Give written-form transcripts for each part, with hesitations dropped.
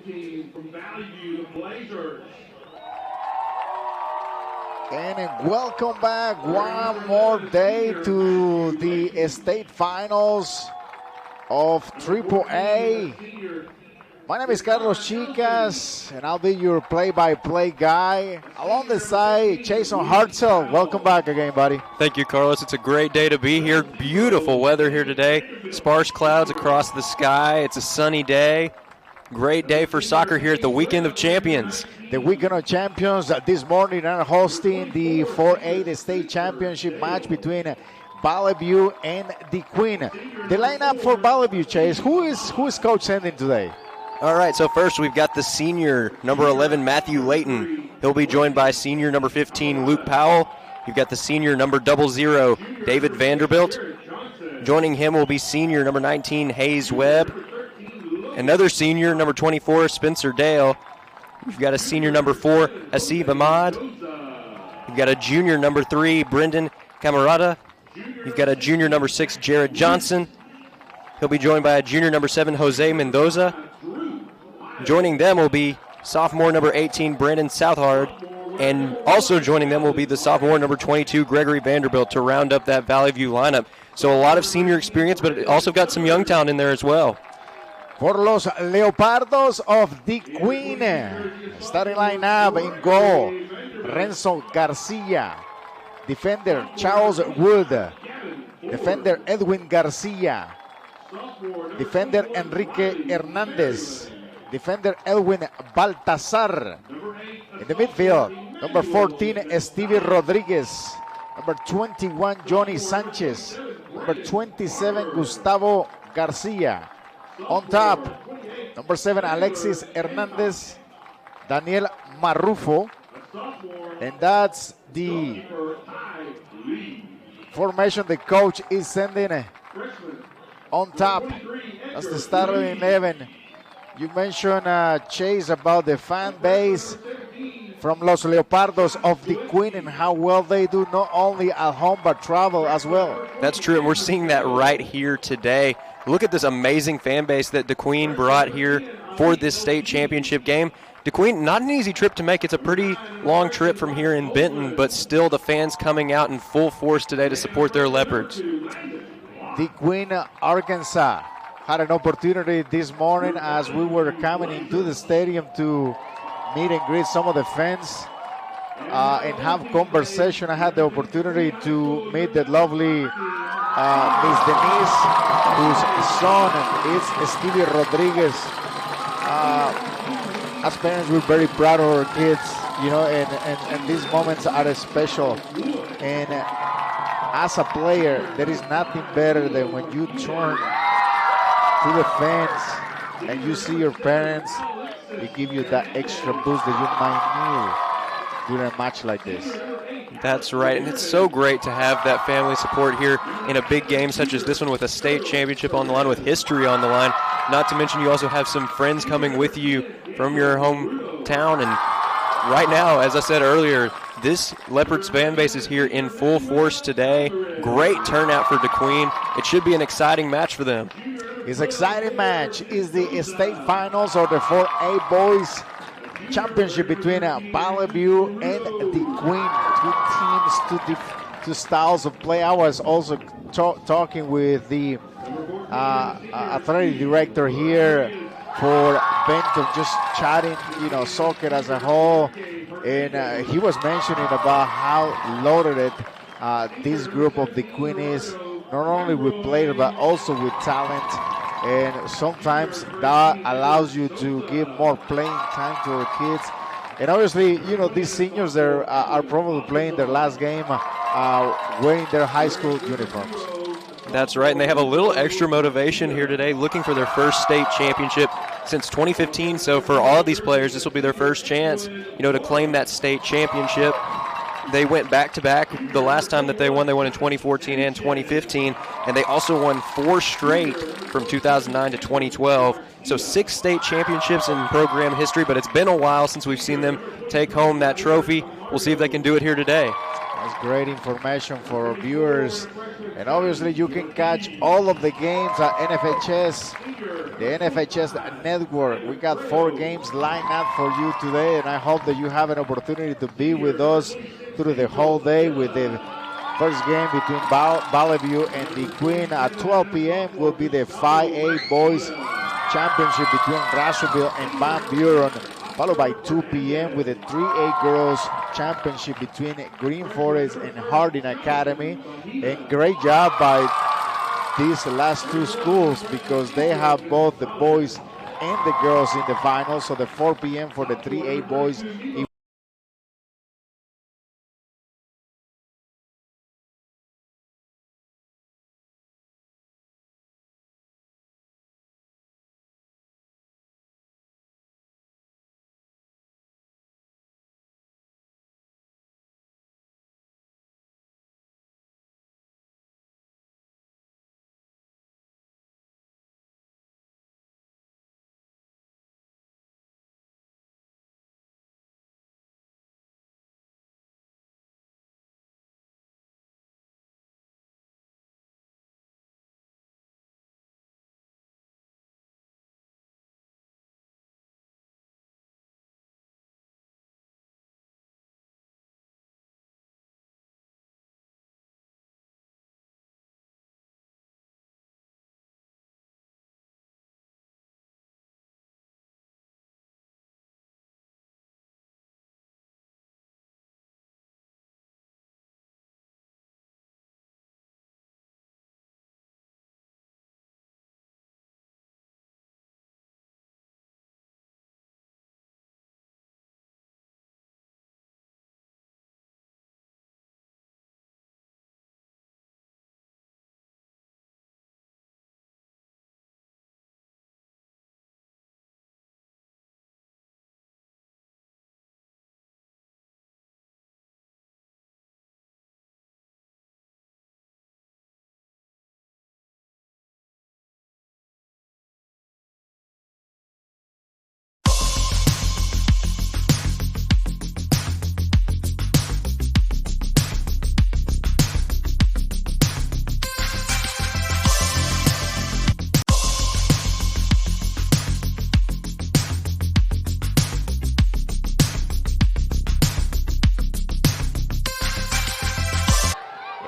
team from Valleyview, the Blazers. And welcome back one more day to the state finals of AAA. My name is Carlos Chicas, and I'll be your play-by-play guy. Along the side, Chicas and Hartsell. Welcome back again, buddy. Thank you, Carlos. It's a great day to be here. Beautiful weather here today. Sparse clouds across the sky. It's a sunny day. Great day for soccer here at the Weekend of Champions. The Weekend of Champions this morning are hosting the 4A state championship match between Valleyview and Dequeen. The lineup for Valleyview, Chase. Who is coach sending today? All right, so first we've got the senior, number 11, Matthew Layton. He'll be joined by senior number 15, Luke Powell. You've got the senior number 00, David Vanderbilt. Joining him will be senior number 19, Hayes Webb. Another senior, number 24, Spencer Dale. You've got a senior number 4, Asib Ahmad. You've got a junior number 3, Brendan Camarada. You've got a junior number 6, Jared Johnson. He'll be joined by a junior number 7, Jose Mendoza. Joining them will be sophomore number 18, Brandon Southard. And also joining them will be the sophomore number 22, Gregory Vanderbilt, to round up that Valleyview lineup. So a lot of senior experience, but also got some young talent in there as well. For los Leopardos of Dequeen, starting lineup in goal, Renzo Garcia. Defender, Charles Wood. Defender, Edwin Garcia. Defender, Enrique Hernandez. Defender, Edwin Baltazar. In the midfield, number 14, Stevie Rodriguez. Number 21, Johnny Sanchez. Number 27, Gustavo Garcia. On top, number 7, Alexis Hernandez. Daniel Marrufo. And that's the formation the coach is sending on top. That's the starting 11. You mentioned, Chase, about the fan base from Los Leopardos of Dequeen and how well they do not only at home but travel as well. That's true, and we're seeing that right here today. Look at this amazing fan base that Dequeen brought here for this state championship game. Dequeen, not an easy trip to make. It's a pretty long trip from here in Benton, but still the fans coming out in full force today to support their Leopards. Dequeen, Arkansas had an opportunity this morning as we were coming into the stadium to meet and greet some of the fans and have conversation. I had the opportunity to meet the lovely Miss Denise, whose son is Stevie Rodriguez. As parents, we're very proud of our kids, you know, and these moments are special. And as a player, there is nothing better than when you turn to the fans and you see your parents. It gives you that extra boost that you might need during a match like this. That's right, and it's so great to have that family support here in a big game such as this one with a state championship on the line, with history on the line. Not to mention you also have some friends coming with you from your hometown. And right now, as I said earlier, this Leopards fan base is here in full force today. Great turnout for Dequeen. It should be an exciting match for them. It's an exciting match. It's the state finals of the 4A boys championship between Valleyview and Dequeen. Two teams, two styles of play. I was also talking with the athletic director here for Benton, just chatting, you know, soccer as a whole, and he was mentioning about how loaded this group of Dequeen is, not only with players but also with talent. And sometimes that allows you to give more playing time to our kids. And obviously, you know, these seniors are probably playing their last game wearing their high school uniforms. That's right, and they have a little extra motivation here today, looking for their first state championship since 2015. So for all of these players, this will be their first chance, you know, to claim that state championship. They went back-to-back. The last time that they won in 2014 and 2015, and they also won 4 straight from 2009 to 2012. So 6 state championships in program history, but it's been a while since we've seen them take home that trophy. We'll see if they can do it here today. That's great information for our viewers. And obviously you can catch all of the games at NFHS, the NFHS network. We got 4 games lined up for you today, and I hope that you have an opportunity to be with us through the whole day with the first game between Valleyview and Dequeen. At 12 p.m. will be the 5A Boys Championship between Russellville and Van Buren, followed by 2 p.m. with the 3A Girls Championship between Green Forest and Harding Academy. And great job by these last 2 schools because they have both the boys and the girls in the finals. So the 4 p.m. for the 3A boys.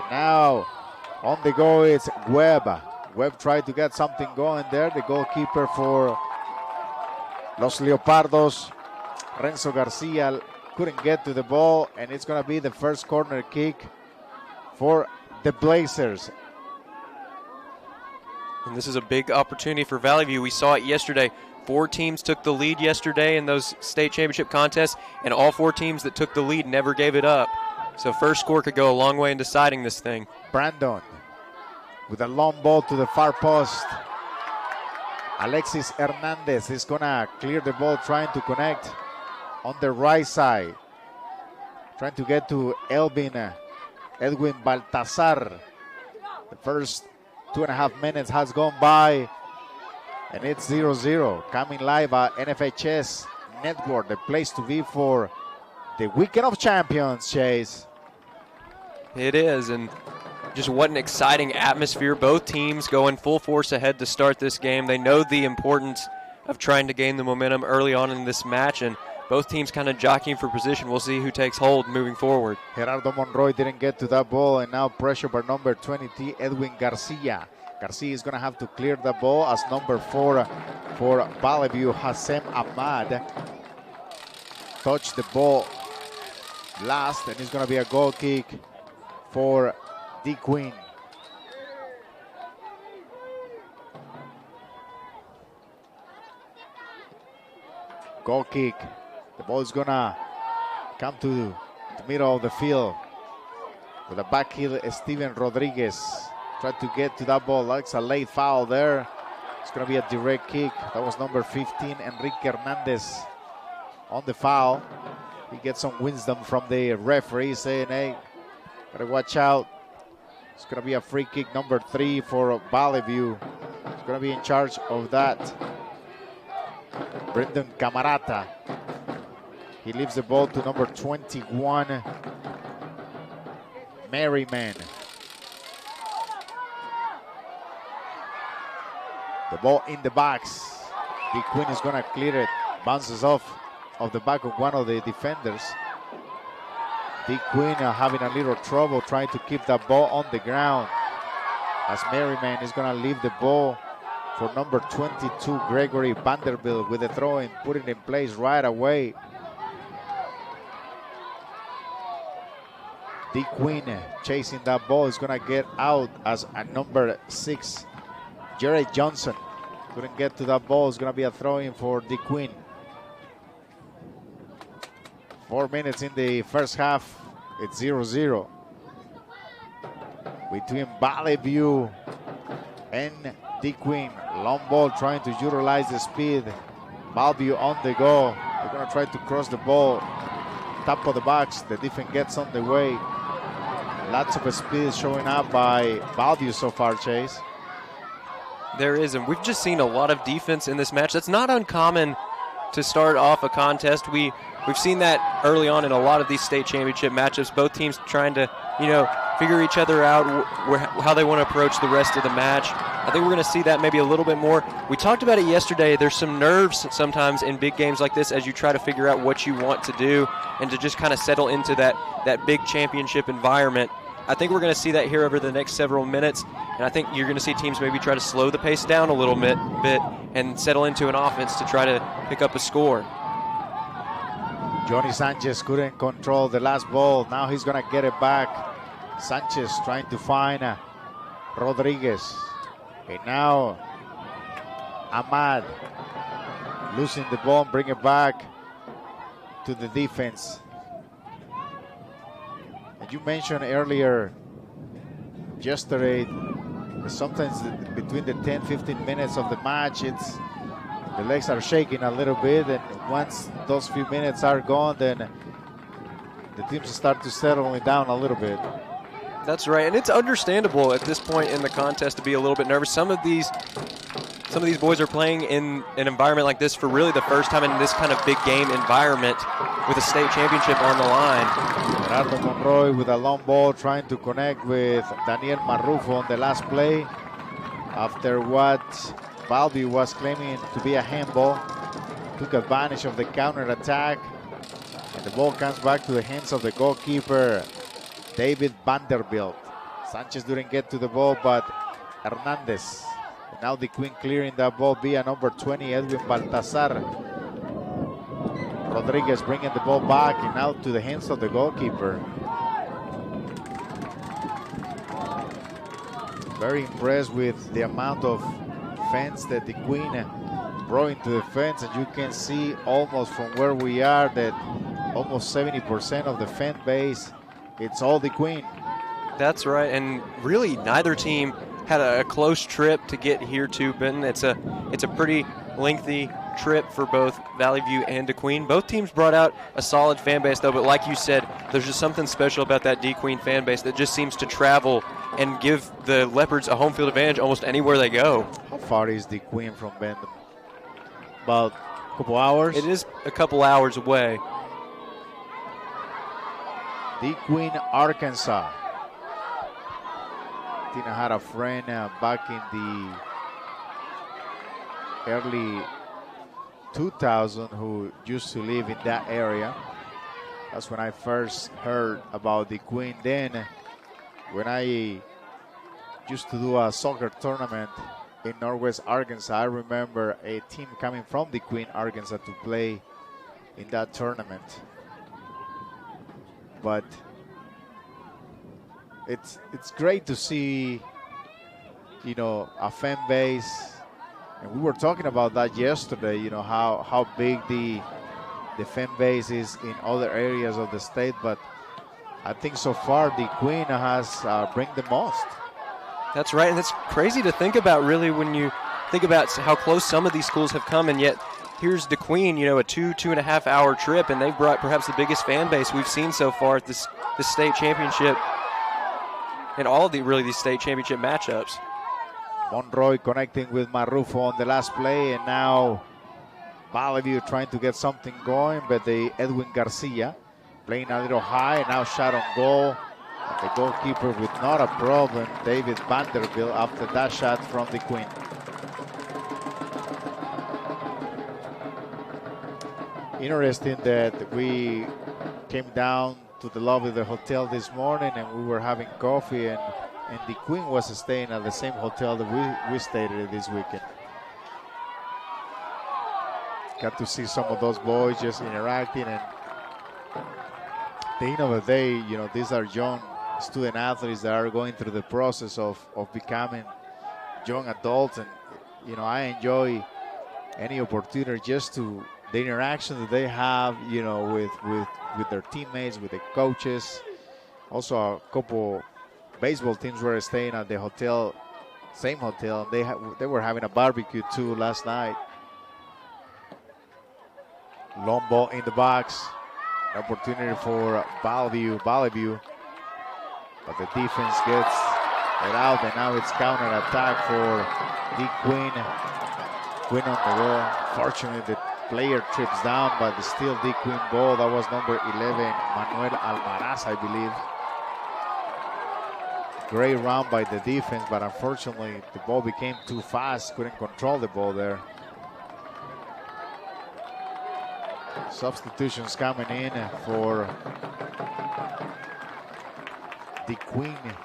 Now on the go is Webb. Webb tried to get something going there. The goalkeeper for Los Leopardos, Renzo Garcia, couldn't get to the ball, and it's going to be the first corner kick for the Blazers. And this is a big opportunity for Valleyview. We saw it yesterday. 4 teams took the lead yesterday in those state championship contests, and all 4 teams that took the lead never gave it up. So first score could go a long way in deciding this thing. Brandon with a long ball to the far post. Alexis Hernandez is going to clear the ball, trying to connect on the right side. Trying to get to Edwin Baltazar. The first 2.5 minutes has gone by, and it's 0-0. Coming live at NFHS Network, the place to be for the Weekend of Champions, Chase. It is, and just what an exciting atmosphere. Both teams going full force ahead to start this game. They know the importance of trying to gain the momentum early on in this match, and both teams kind of jockeying for position. We'll see who takes hold moving forward. Gerardo Monroy didn't get to that ball, and now pressure by number 20, Edwin Garcia. Garcia is going to have to clear the ball as number 4 for Valleyview, Hassem Ahmad, touched the ball last, and it's going to be a goal kick for Dequeen. Goal kick. The ball is going to come to the middle of the field with a back heel. Steven Rodriguez tried to get to that ball. That's a late foul there. It's going to be a direct kick. That was number 15, Enrique Hernandez, on the foul. He gets some wisdom from the referee saying, hey, gotta watch out. It's gonna be a free kick, number 3 for Valleyview. He's gonna be in charge of that. Brendan Camarata. He leaves the ball to number 21, Merriman. The ball in the box. Dequeen is going to clear it. Bounces off of the back of one of the defenders. Dequeen having a little trouble trying to keep that ball on the ground. As Merriman is going to leave the ball for number 22, Gregory Vanderbilt, with the throw in, put it in place right away. Dequeen chasing that ball is going to get out as a number 6, Jared Johnson. Couldn't get to that ball. It's going to be a throw-in for Dequeen. 4 minutes in the first half. It's 0-0. Between Valleyview and Dequeen. Long ball trying to utilize the speed. Valleyview on the go. They're going to try to cross the ball. Top of the box. The defense gets on the way. Lots of speed showing up by Valleyview so far, Chase. There is, and we've just seen a lot of defense in this match. That's not uncommon to start off a contest. We've seen that early on in a lot of these state championship matchups. Both teams trying to, figure each other out, how they want to approach the rest of the match. I think we're going to see that maybe a little bit more. We talked about it yesterday. There's some nerves sometimes in big games like this as you try to figure out what you want to do and to just kind of settle into that big championship environment. I think we're going to see that here over the next several minutes, and I think you're going to see teams maybe try to slow the pace down a little bit and settle into an offense to try to pick up a score. Johnny Sanchez couldn't control the last ball. Now he's going to get it back. Sanchez trying to find Rodriguez. And now Ahmad losing the ball and bring it back to the defense. And you mentioned earlier yesterday, sometimes between the 10-15 minutes of the match, the legs are shaking a little bit, and once those few minutes are gone, then the teams start to settle it down a little bit. That's right, and it's understandable at this point in the contest to be a little bit nervous. Some of these boys are playing in an environment like this for really the first time in this kind of big game environment with a state championship on the line. Gerardo Monroy with a long ball trying to connect with Daniel Marrufo on the last play after what Valleyview was claiming to be a handball. Took advantage of the counter attack, and the ball comes back to the hands of the goalkeeper, David Vanderbilt. Sanchez didn't get to the ball, but Hernandez. And now Dequeen clearing that ball via number 20, Edwin Baltazar. Rodriguez bringing the ball back and out to the hands of the goalkeeper. Very impressed with the amount of fence that Dequeen brought into the fence, and you can see almost from where we are that almost 70% of the fan base, it's all Dequeen. That's right, and really neither team had a close trip to get here to Benton. It's a pretty lengthy trip for both Valleyview and Dequeen. Both teams brought out a solid fan base though, but like you said, there's just something special about that Dequeen fan base that just seems to travel and give the Leopards a home field advantage almost anywhere they go. How far is Dequeen from Benton? About a couple hours? It is a couple hours away. Dequeen, Arkansas. Tina had a friend back in the early 2000 who used to live in that area. That's when I first heard about Dequeen. Then when I used to do a soccer tournament in Northwest Arkansas, I remember a team coming from Dequeen, Arkansas to play in that tournament. But it's great to see, a fan base, and we were talking about that yesterday. How big the fan base is in other areas of the state, but I think so far Dequeen has bring the most. That's right, and it's crazy to think about, really, when you think about how close some of these schools have come, and yet here's Dequeen, a 2.5 hour trip, and they've brought perhaps the biggest fan base we've seen so far at this state championship and all of these state championship matchups. Monroy connecting with Marrufo on the last play, and now Valleyview trying to get something going, but the Edwin Garcia playing a little high, now shot on goal. The goalkeeper with not a problem, David Vanderbilt, after that shot from Dequeen. Interesting that we came down to the lobby of the hotel this morning and we were having coffee, and Dequeen was staying at the same hotel that we stayed at this weekend. Got to see some of those boys just interacting, and at the end of the day, you know, these are young student athletes that are going through the process of becoming young adults, and you know, I enjoy any opportunity just to the interaction that they have, you know, with their teammates, with the coaches. Also, a couple baseball teams were staying at the hotel, same hotel. They were having a barbecue too last night. Long ball in the box. Opportunity for Valleyview. But the defense gets it out, and now it's counter attack for Dequeen. Queen on the ball. Fortunately, the player trips down, but it's still Dequeen ball. That was number 11, Manuel Almaraz, I believe. Great run by the defense, but unfortunately, the ball became too fast. Couldn't control the ball there. Substitutions coming in for Dequeen.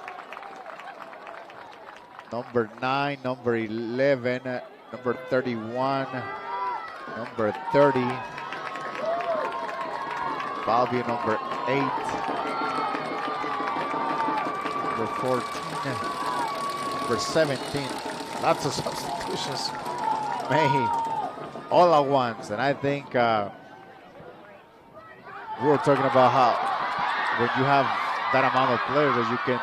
Number 9, number 11, number 31, number 30. Valleyview number 8, number 14, number 17. Lots of substitutions made all at once, and I think we were talking about how when you have that amount of players that you can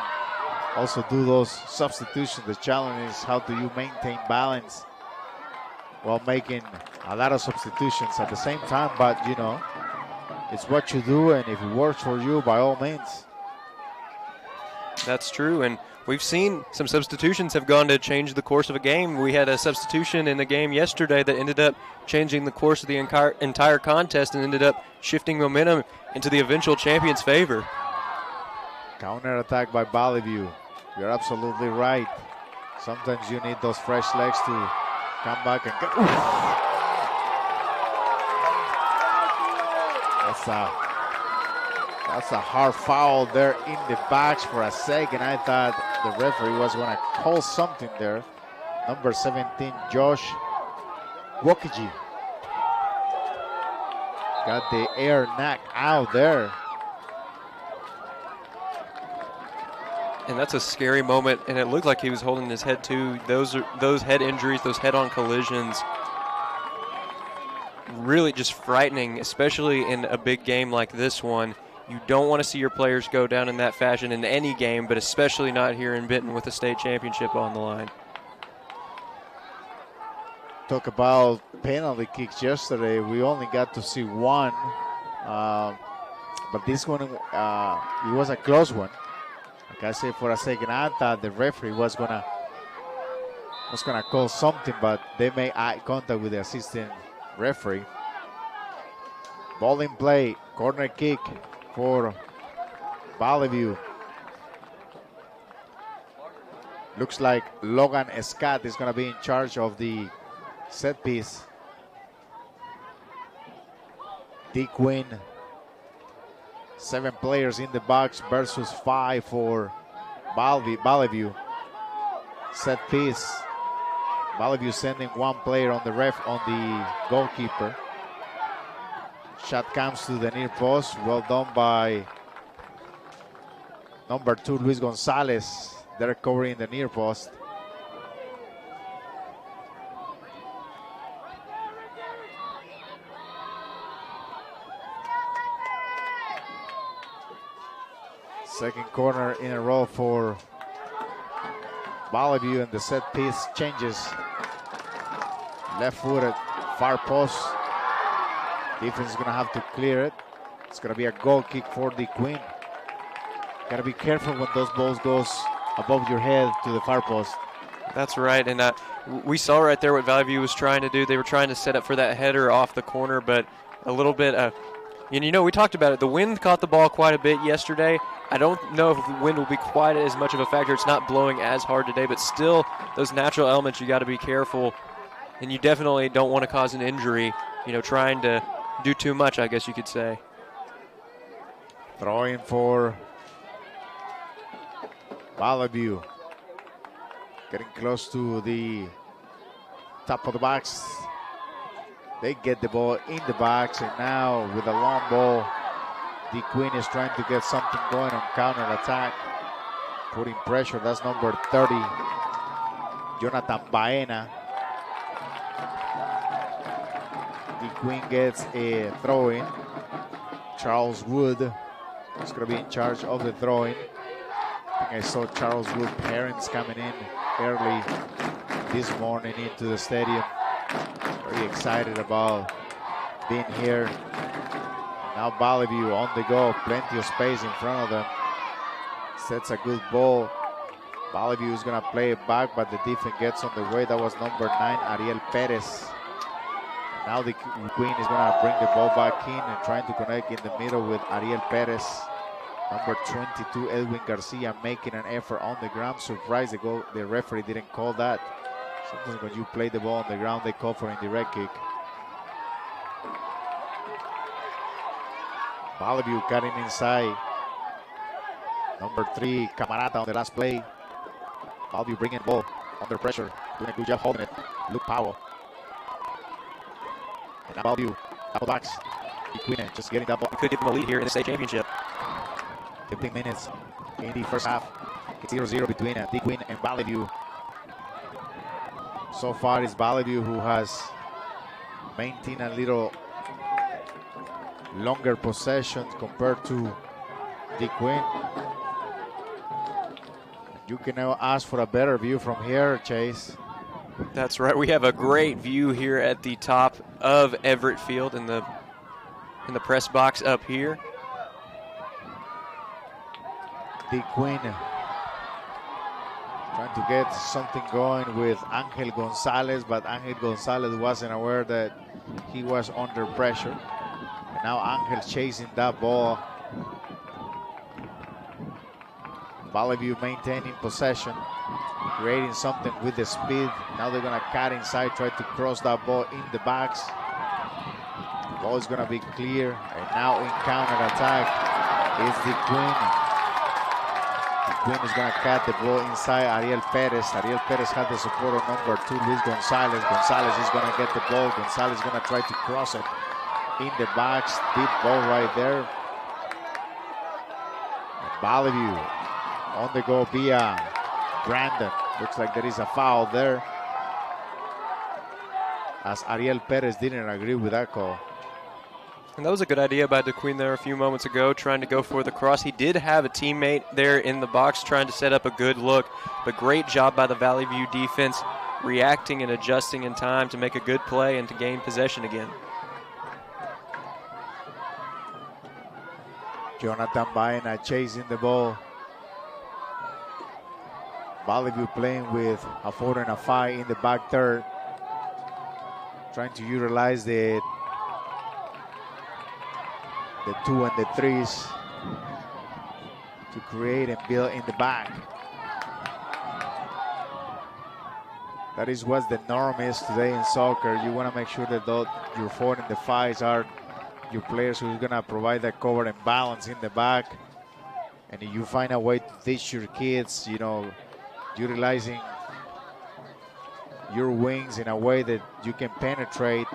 also do those substitutions. The challenge is how do you maintain balance while making a lot of substitutions at the same time, but you know, it's what you do, and if it works for you, by all means. That's true, and we've seen some substitutions have gone to change the course of a game. We had a substitution in the game yesterday that ended up changing the course of the entire contest and ended up shifting momentum into the eventual champion's favor. Counter attack by Valleyview. You're absolutely right. Sometimes you need those fresh legs to come back and get. That's a hard foul there in the box. For a second, I thought the referee was going to call something there. Number 17, Josh Wokiji. Got the air knock out there. And that's a scary moment, and it looked like he was holding his head too. Those head injuries, those head-on collisions, really just frightening, especially in a big game like this one. You don't want to see your players go down in that fashion in any game, but especially not here in Benton with a state championship on the line. Talk about penalty kicks yesterday. We only got to see one, but this one, it was a close one. Like I said, for a second, I thought the referee was gonna call something, but they made eye contact with the assistant referee. Ball in play, corner kick for Valleyview. Looks like Logan Scott is going to be in charge of the set piece. Dequeen, 7 players in the box versus 5 for Valleyview. Set piece. Valleyview sending 1 player on the goalkeeper. Shot comes to the near post. Well done by number 2, Luis Gonzalez. They're covering the near post. Second corner in a row for Valleyview, and the set piece changes. Left-footed, far post. Defense is going to have to clear it. It's going to be a goal kick for Dequeen. Got to be careful when those balls goes above your head to the far post. That's right, and we saw right there what Valleyview was trying to do. They were trying to set up for that header off the corner, but a little bit And you know, we talked about it. The wind caught the ball quite a bit yesterday. I don't know if the wind will be quite as much of a factor. It's not blowing as hard today, but still, those natural elements, you got to be careful. And you definitely don't want to cause an injury, you know, trying to do too much, I guess you could say. Throwing for Valleyview. Getting close to the top of the box. They get the ball in the box, and now with a long ball, Dequeen is trying to get something going on counter-attack. Putting pressure, that's number 30, Jonathan Baena. Dequeen gets a throw-in. Charles Wood is going to be in charge of the throw-in. I think I saw Charles Wood parents coming in early this morning into the stadium. Very excited about being here. Now Valleyview on the go, plenty of space in front of them. Sets a good ball. Valleyview is going to play it back, but the defense gets on the way. That was number 9, Ariel Perez. Now the Queen is going to bring the ball back in and trying to connect in the middle with Ariel Perez. Number 22, Edwin Garcia, making an effort on the ground. Surprised the referee didn't call that. Sometimes when you play the ball on the ground, they call for indirect kick. Valleyview cutting inside. Number 3, Camarata on the last play. Valleyview bringing the ball under pressure. Doing a good job holding it. Luke Powell. And now Valleyview, double box. Dequeen just getting that ball. We could give them a lead here in the state championship. 15 minutes in the first half. It's 0-0 between Dequeen and Valleyview. So far, it's Valleyview who has maintained a little longer possession compared to Dequeen. You can now ask for a better view from here, Chase. That's right. We have a great view here at the top of Everett Field in the press box up here. Dequeen trying to get something going with Angel Gonzalez, but Angel Gonzalez wasn't aware that he was under pressure. And now Angel's chasing that ball. Valleyview maintaining possession, creating something with the speed. Now they're going to cut inside, try to cross that ball in the box. The ball is going to be clear. And now in counter-attack is Dequeen. Dequeen is going to cut the ball inside Ariel Perez. Ariel Perez had the support of number 2, Luis Gonzalez. Gonzalez is going to get the ball. Gonzalez is going to try to cross it in the box. Deep ball right there. Valleyview on the go via Brandon. Looks like there is a foul there, as Ariel Perez didn't agree with that call. And that was a good idea by Dequeen there a few moments ago, trying to go for the cross. He did have a teammate there in the box trying to set up a good look, but great job by the Valleyview defense, reacting and adjusting in time to make a good play and to gain possession again. Jonathan Baena chasing the ball. Valleyview playing with a 4 and a 5 in the back third. Trying to utilize the 2 and the 3s to create and build in the back. That is what the norm is today in soccer. You want to make sure that your 4 and the 5s are your players who are going to provide that cover and balance in the back. And if you find a way to teach your kids, you know, utilizing your wings in a way that you can penetrate,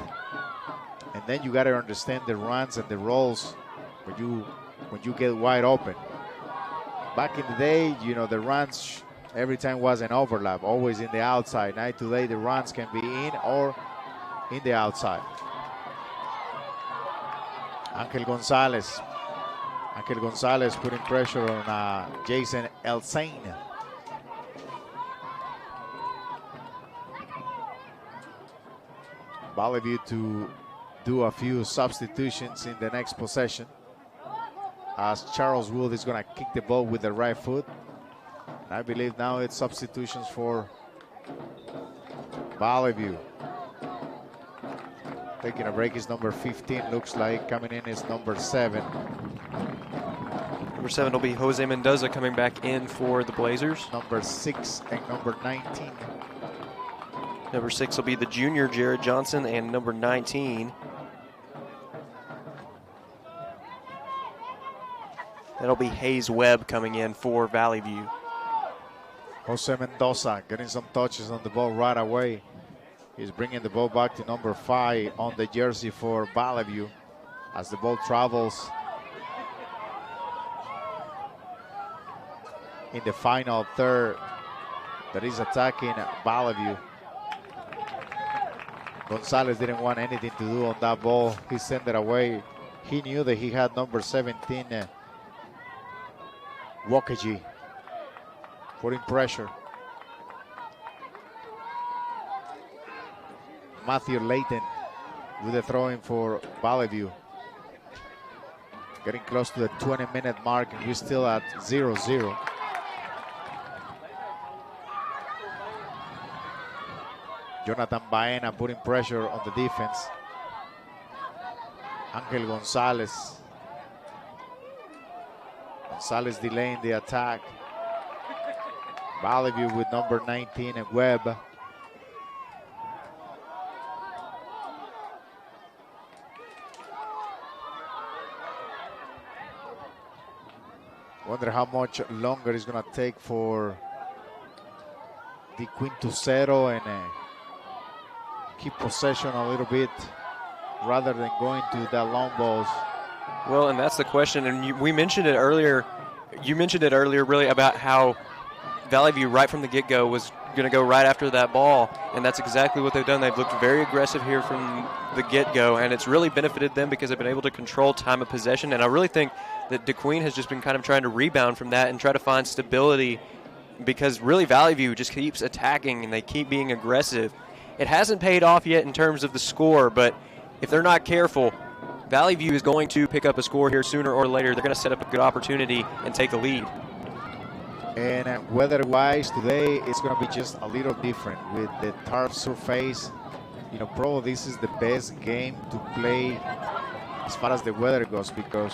and then you got to understand the runs and the rolls when you get wide open. Back in the day, you know, the runs every time was an overlap, always in the outside. Now today the runs can be in or in the outside. Angel Gonzalez putting pressure on Jason Elsain. Valleyview to do a few substitutions in the next possession, as Charles Wood is going to kick the ball with the right foot. And I believe now it's substitutions for Valleyview. Taking a break is number 15. Looks like coming in is number 7. Number 7 will be Jose Mendoza coming back in for the Blazers. Number 6 and number 19. Number 6 will be the junior Jared Johnson, and number 19. That'll be Hayes Webb coming in for Valleyview. Jose Mendoza getting some touches on the ball right away. He's bringing the ball back to number 5 on the jersey for Valleyview as the ball travels in the final third that is attacking Valleyview. Gonzalez didn't want anything to do on that ball. He sent it away. He knew that he had number 17, Wakaji, putting pressure. Matthew Layton with the throw-in for Valleyview. Getting close to the 20-minute mark, and we're still at 0-0. Jonathan Baena putting pressure on the defense. Angel Gonzalez. Gonzalez delaying the attack. Valleyview with number 19 and Webb. Wonder how much longer it's going to take for Dequeen to settle and keep possession a little bit rather than going to the long balls. Well, and that's the question, and we mentioned it earlier. You mentioned it earlier, really, about how Valleyview right from the get-go was going to go right after that ball, and that's exactly what they've done. They've looked very aggressive here from the get-go, and it's really benefited them because they've been able to control time of possession, and I really think that Dequeen has just been kind of trying to rebound from that and try to find stability because really Valleyview just keeps attacking and they keep being aggressive. It hasn't paid off yet in terms of the score, but if they're not careful, Valleyview is going to pick up a score here sooner or later. They're going to set up a good opportunity and take the lead. And weather-wise, today it's going to be just a little different with the turf surface. You know, probably this is the best game to play as far as the weather goes because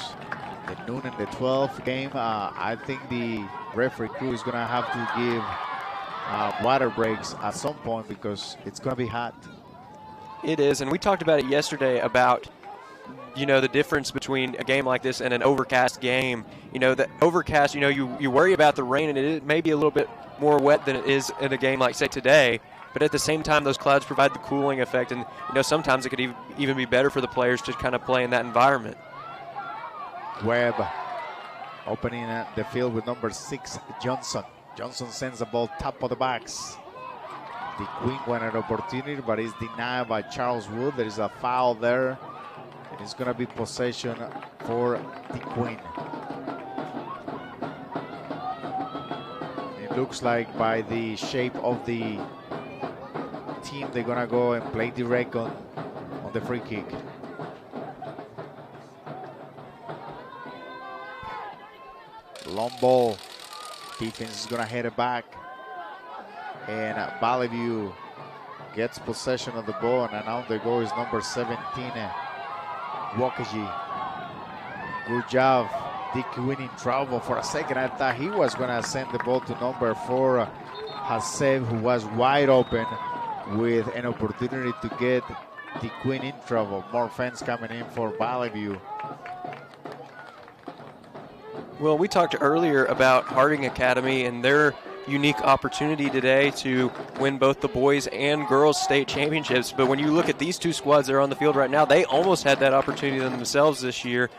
the noon and the 12th game, I think the referee crew is going to have to give water breaks at some point because it's going to be hot. It is, and we talked about it yesterday about, you know, the difference between a game like this and an overcast game. You know, the overcast, you know, you worry about the rain, and it may be a little bit more wet than it is in a game like, say, today. But at the same time, those clouds provide the cooling effect, and, you know, sometimes it could even be better for the players to kind of play in that environment. Webb opening the field with number 6, Johnson. Johnson sends the ball top of the box. Dequeen wanted an opportunity, but is denied by Charles Wood. There is a foul there, and it's going to be possession for Dequeen. It looks like by the shape of the team, they're going to go and play direct on the free kick. Long ball. Defense is going to head it back. And Valleyview gets possession of the ball. And now the goal is number 17, Wakaji. Good job. Dequeen in trouble for a second. I thought he was going to send the ball to number 4, Haseb, who was wide open with an opportunity to get Dequeen in trouble. More fans coming in for Valleyview. Well, we talked earlier about Harding Academy and their unique opportunity today to win both the boys and girls state championships. But when you look at these two squads that are on the field right now, they almost had that opportunity themselves this year.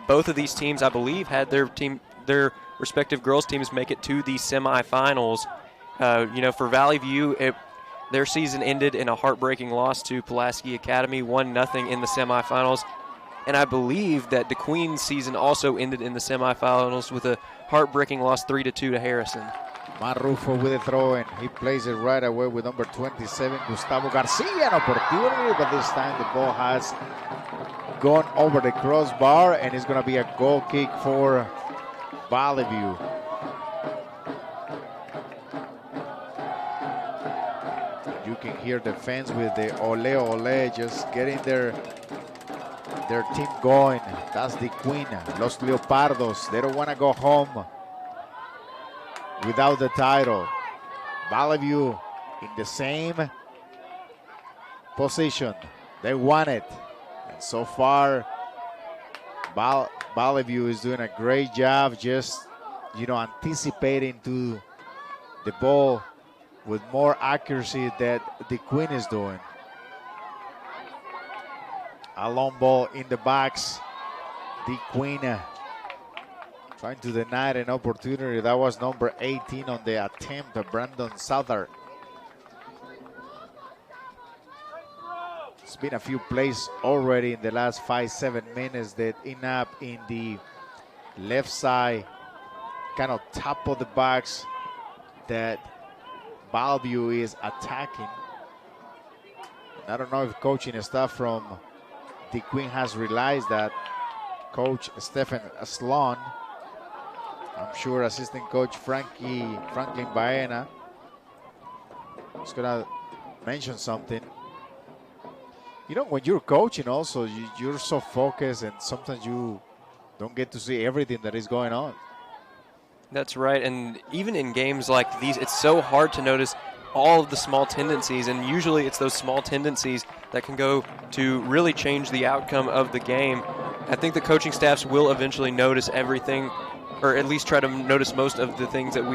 Both of these teams, I believe, had their respective girls teams make it to the semifinals. You know, for Valleyview, their season ended in a heartbreaking loss to Pulaski Academy, 1-0 in the semifinals. And I believe that Dequeen's season also ended in the semifinals with a heartbreaking loss 3-2 to Harrison. Marrufo with a throw, and he plays it right away with number 27, Gustavo Garcia. An opportunity, but this time the ball has gone over the crossbar, and it's going to be a goal kick for Valleyview. You can hear the fans with the ole ole, just getting their team going. That's the Queen, Los Leopardos. They don't want to go home without the title. Valleyview in the same position. They want it. And so far, Valleyview is doing a great job just, anticipating to the ball with more accuracy that the Queen is doing. A long ball in the box. The Queen trying to deny an opportunity. That was number 18 on the attempt, Brandon Southard. It's been a few plays already in the last 5-7 minutes that end up in the left side, kind of top of the box, that Valleyview is attacking. I don't know if coaching staff from Dequeen has realized that. Coach Stephen Sloan, I'm sure assistant coach Franklin Baena is gonna mention something. When you're coaching also, you're so focused, and sometimes you don't get to see everything that is going on. That's right, and even in games like these, it's so hard to notice all of the small tendencies, and usually it's those small tendencies that can go to really change the outcome of the game. I think the coaching staffs will eventually notice everything, or at least try to notice most of the things that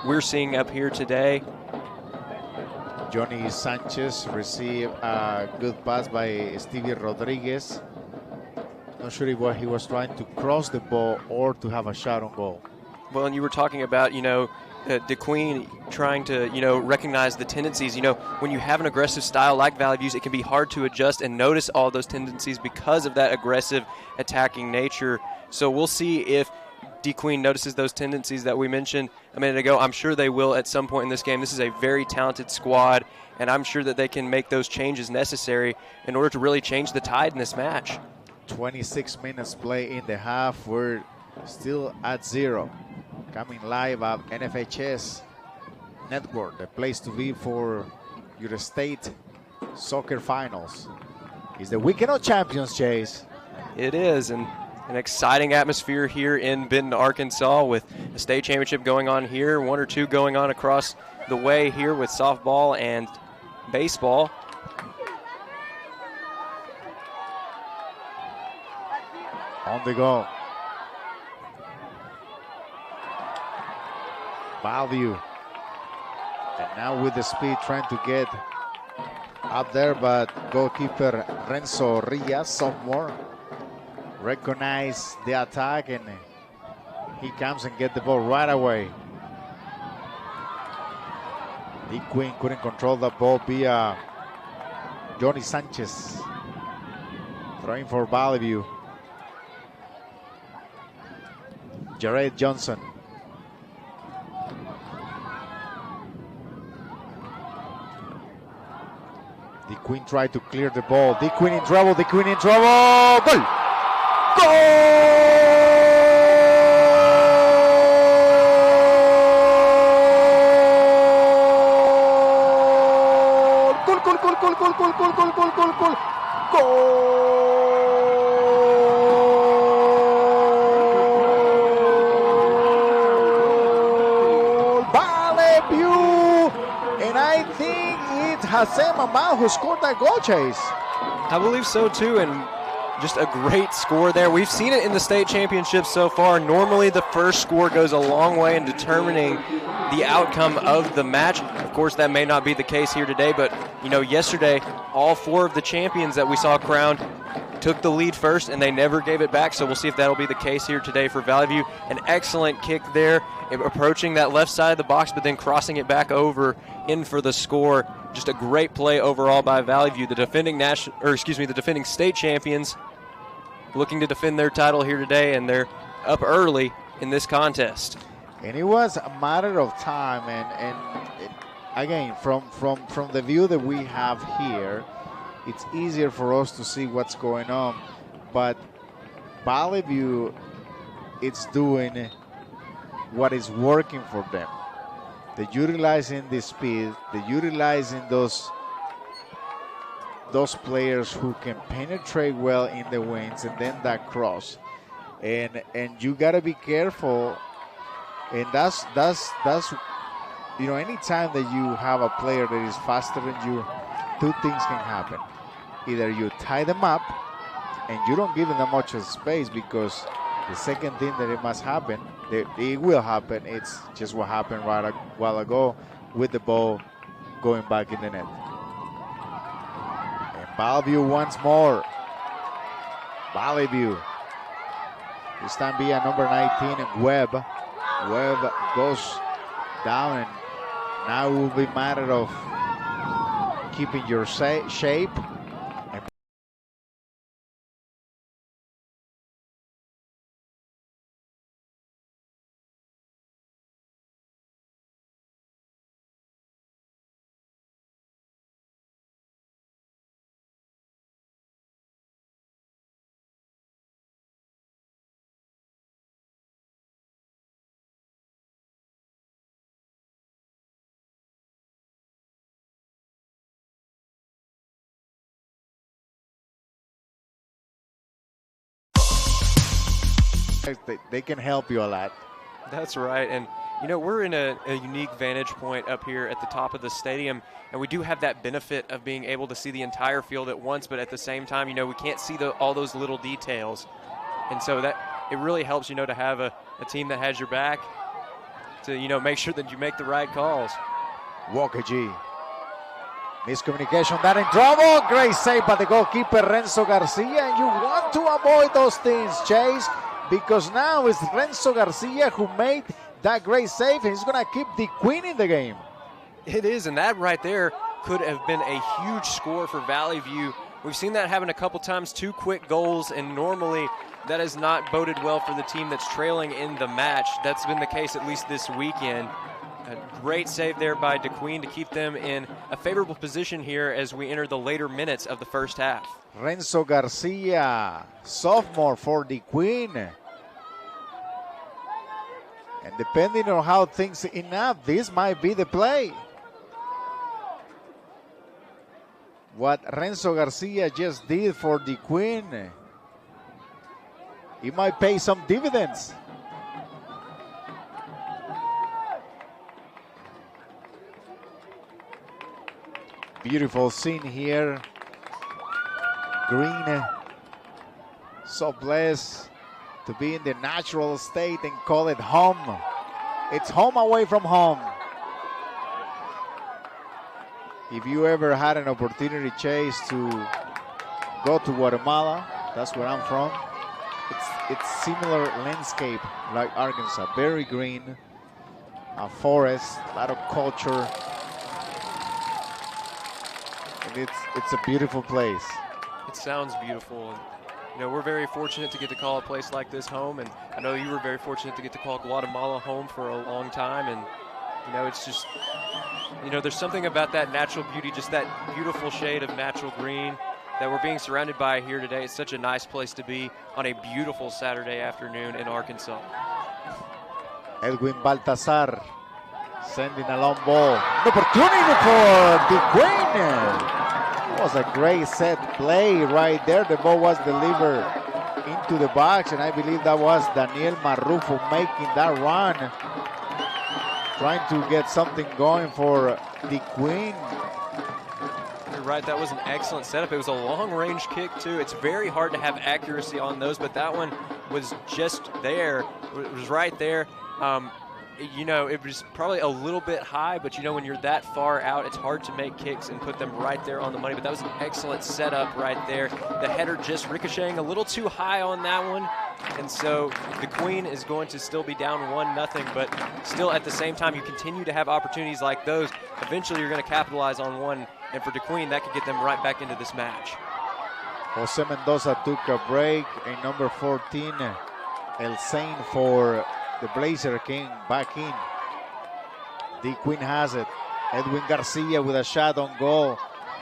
we're seeing up here today. Johnny Sanchez received a good pass by Stevie Rodriguez. Not sure if he was trying to cross the ball or to have a shot on goal. Well, and you were talking about, Dequeen trying to, recognize the tendencies. When you have an aggressive style like Valleyview's, it can be hard to adjust and notice all those tendencies because of that aggressive attacking nature. So we'll see if Dequeen notices those tendencies that we mentioned a minute ago. I'm sure they will at some point in this game. This is a very talented squad, and I'm sure that they can make those changes necessary in order to really change the tide in this match. 26 minutes play in the half. We're still at 0. Coming live at NFHS Network, the place to be for your state soccer finals. It's the Weekend of Champions, Chase. It is, and an exciting atmosphere here in Benton, Arkansas, with a state championship going on here, 1 or 2 going on across the way here with softball and baseball. On the go. Valleyview. And now with the speed trying to get up there, but goalkeeper Renzo Rias, sophomore, recognize the attack, and he comes and get the ball right away. Dequeen couldn't control the ball via Johnny Sanchez. Throwing for Valleyview. Jared Johnson. Dequeen tried to clear the ball. Dequeen in trouble. Dequeen in trouble. Goal! Valleyview, and I think it's Hassan Mamau who scored that goal, Chase. I believe so too, and just a great score there. We've seen it in the state championship so far. Normally the first score goes a long way in determining the outcome of the match. Of course, that may not be the case here today, but yesterday all 4 of the champions that we saw crowned took the lead first, and they never gave it back. So we'll see if that'll be the case here today for Valleyview. An excellent kick there, approaching that left side of the box, but then crossing it back over in for the score. Just a great play overall by Valleyview, the defending state champions, looking to defend their title here today, and they're up early in this contest. And it was a matter of time, and again, from the view that we have here, it's easier for us to see what's going on. But Valleyview, it's doing what is working for them. They're utilizing the speed. They're utilizing those players who can penetrate well in the wings, and then that cross. And you gotta be careful. And that's anytime that you have a player that is faster than you, two things can happen. Either you tie them up and you don't give them that much of space, because the second thing that it must happen, it will happen, it's just what happened right a while ago with the ball going back in the net. And Valleyview once more. Valleyview. This time via number 19 and Webb. Webb goes down, and now it will be a matter of keeping your shape. They can help you a lot. That's right. And, we're in a unique vantage point up here at the top of the stadium, and we do have that benefit of being able to see the entire field at once, but at the same time, we can't see all those little details. And so that it really helps, to have a team that has your back to, make sure that you make the right calls. Walker G. Miscommunication, that in trouble. Great save by the goalkeeper, Renzo Garcia. And you want to avoid those things, Chase, because now it's Renzo Garcia who made that great save, and he's going to keep Dequeen in the game. It is, and that right there could have been a huge score for Valleyview. We've seen that happen a couple times, 2 quick goals, and normally that has not boded well for the team that's trailing in the match. That's been the case at least this weekend. A great save there by Dequeen to keep them in a favorable position here as we enter the later minutes of the first half. Renzo Garcia, sophomore for Dequeen. And depending on how things end up, this might be the play. What Renzo Garcia just did for Dequeen, it might pay some dividends. Beautiful scene here. Green, so blessed to be in the natural state and call it home. It's home away from home. If you ever had an opportunity, Chase, to go to Guatemala, that's where I'm from. It's similar landscape like Arkansas, very green, a forest, a lot of culture. And it's a beautiful place. It sounds beautiful. And, we're very fortunate to get to call a place like this home, and I know you were very fortunate to get to call Guatemala home for a long time. And, it's just, there's something about that natural beauty, just that beautiful shade of natural green that we're being surrounded by here today. It's such a nice place to be on a beautiful Saturday afternoon in Arkansas. Edwin Baltazar sending a long ball. An opportunity for Dequeen. It was a great set play right there. The ball was delivered into the box, and I believe that was Daniel Marrufo making that run, trying to get something going for Dequeen. You're right, that was an excellent setup. It was a long-range kick, too. It's very hard to have accuracy on those, but that one was just there. It was right there. It was probably a little bit high, but when you're that far out, it's hard to make kicks and put them right there on the money. But that was an excellent setup right there. The header just ricocheting a little too high on that one. And so the Queen is going to still be down 1-0, but still at the same time, you continue to have opportunities like those. Eventually, you're going to capitalize on one. And for Dequeen, that could get them right back into this match. Jose Mendoza took a break, and number 14, El Sain for the Blazer came back in. Dequeen has it. Edwin Garcia with a shot on goal,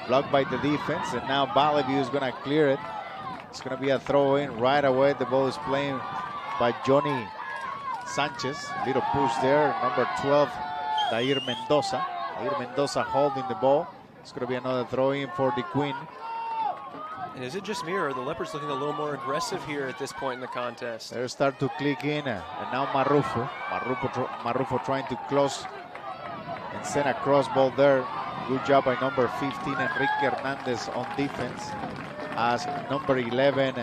blocked by the defense, and now Valleyview is going to clear it. It's going to be a throw in right away. The ball is played by Johnny Sanchez. Little push there. Number 12 Dair Mendoza. Dair Mendoza holding the ball. It's going to be another throw-in for Dequeen. And is it just me, or are the Leopards looking a little more aggressive here at this point in the contest? They start to click in, and now Marrufo trying to close and send a cross ball there. Good job by number 15, Enrique Hernandez, on defense, as number 11,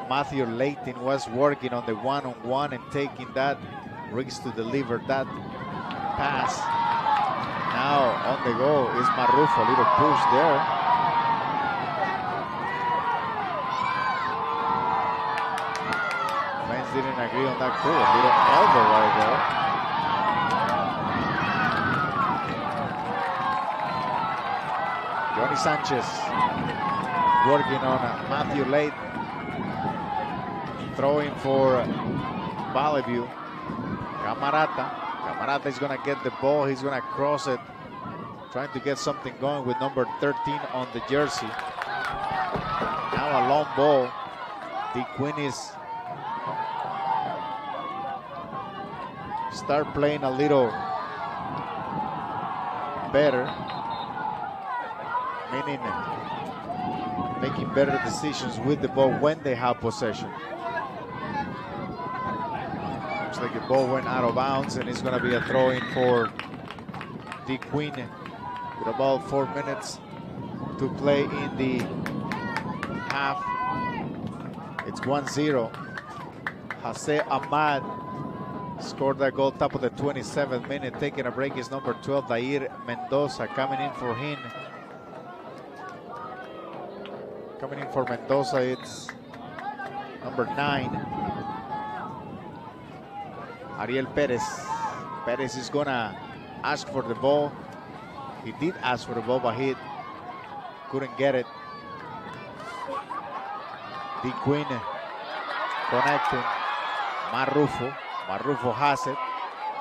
Matthew Layton, was working on the one-on-one and taking that risk to deliver that pass. Now on the go is Marrufo, a little push there. Fans didn't agree on that call, a little elbow right there. Johnny Sanchez working on Matthew Layton. Throwing for Valleyview. Camarata is going to get the ball. He's going to cross it. Trying to get something going with number 13 on the jersey. Now a long ball. Dequeen is start playing a little better. Meaning making better decisions with the ball when they have possession. Looks like the ball went out of bounds, and it's going to be a throw-in for Dequeen with about 4 minutes to play in the half. It's 1-0. Jose Ahmad scored that goal top of the 27th minute. Taking a break is number 12, Dair Mendoza, coming in for him. Coming in for Mendoza, it's number 9, Ariel Perez. Perez is gonna ask for the ball. He did ask for the ball, but he couldn't get it. Dequeen connecting. Marrufo has it.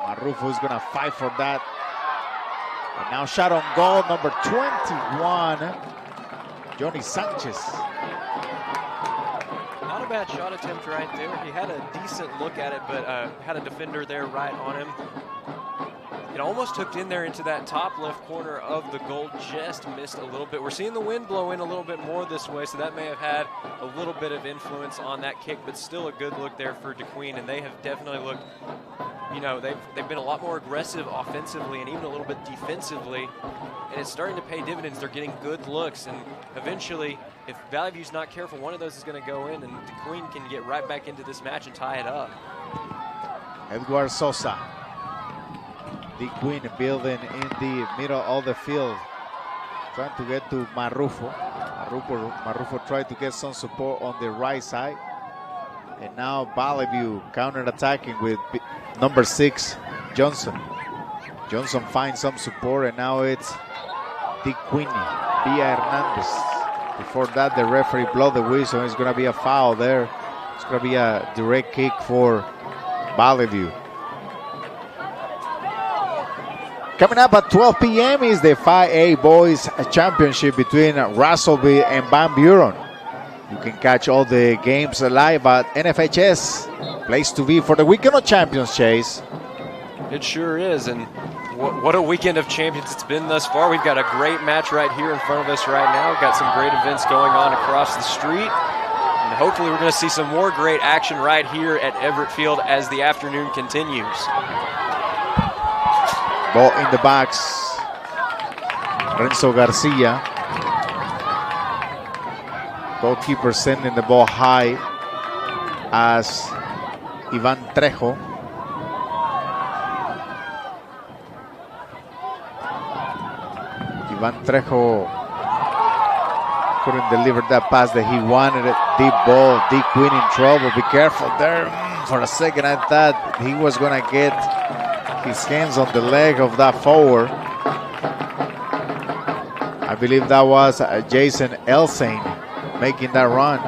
Marrufo is gonna fight for that. And now shot on goal, number 21. Johnny Sanchez. Not a bad shot attempt right there. He had a decent look at it, but had a defender there right on him. It almost hooked in there into that top left corner of the goal, just missed a little bit. We're seeing the wind blow in a little bit more this way, so that may have had a little bit of influence on that kick, but still a good look there for Dequeen, and they have definitely looked, you know, they've been a lot more aggressive offensively and even a little bit defensively, and it's starting to pay dividends. They're getting good looks, and eventually, if Valleyview's not careful, one of those is going to go in, and Dequeen can get right back into this match and tie it up. Edward Sosa. Dequeen building in the middle of the field, trying to get to Marrufo. Marrufo tried to get some support on the right side. And now Valleyview counter-attacking with number 6, Johnson. Johnson finds some support, and now it's Dequeen via Hernandez. Before that, the referee blew the whistle. It's going to be a foul there. It's going to be a direct kick for Valleyview. Coming up at 12 p.m. is the 5A Boys Championship between Russellville and Van Buren. You can catch all the games live at NFHS. Place to be for the weekend of champions, Chase. It sure is, and what a weekend of champions it's been thus far. We've got a great match right here in front of us right now. We've got some great events going on across the street. And hopefully we're going to see some more great action right here at Everett Field as the afternoon continues. Ball in the box. Renzo Garcia. Goalkeeper sending the ball high as Ivan Trejo. Ivan Trejo couldn't deliver that pass that he wanted. It. Deep ball. Dequeen in trouble. Be careful there. For a second, I thought he was going to get his hands on the leg of that forward. I believe that was Jason Elsane making that run.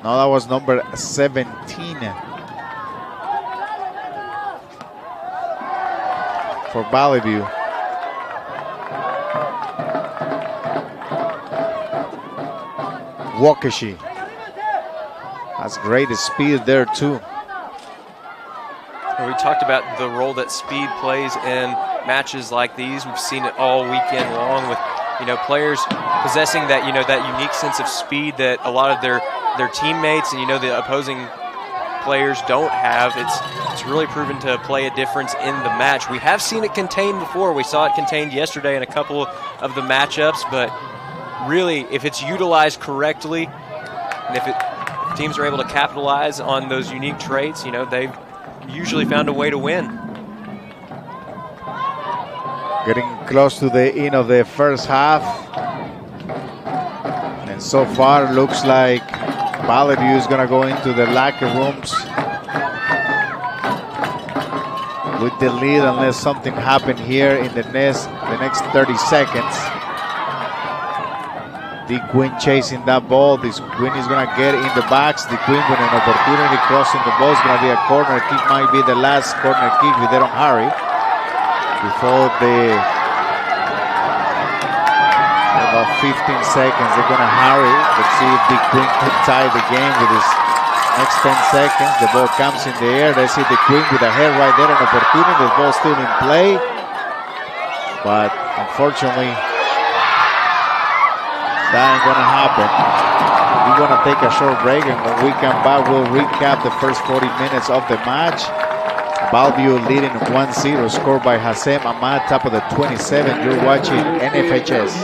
No, that was number 17. For Valleyview. Wakashi Has great speed there too. We talked about the role that speed plays in matches like these. We've seen it all weekend long with, players possessing that, that unique sense of speed that a lot of their teammates and, the opposing players don't have. It's really proven to play a difference in the match. We have seen it contained before. We saw it contained yesterday in a couple of the matchups, but really, if it's utilized correctly, and if teams are able to capitalize on those unique traits, they've usually found a way to win. Getting close to the end of the first half. And so far, looks like Valleyview is going to go into the locker rooms with the lead unless something happened here in the next 30 seconds. Dequeen chasing that ball. Dequeen is going to get in the box. Dequeen with an opportunity crossing the ball. It's going to be a corner kick. Might be the last corner kick if they don't hurry. Before about 15 seconds, they're going to hurry. Let's see if Dequeen can tie the game with his next 10 seconds. The ball comes in the air. They see Dequeen with a head right there, an opportunity. The ball still in play. But unfortunately, that ain't gonna happen. We're gonna take a short break, and when we come back, we'll recap the first 40 minutes of the match. Valleyview leading 1-0, scored by Hassem Ahmad, top of the 27. You're watching NFHS.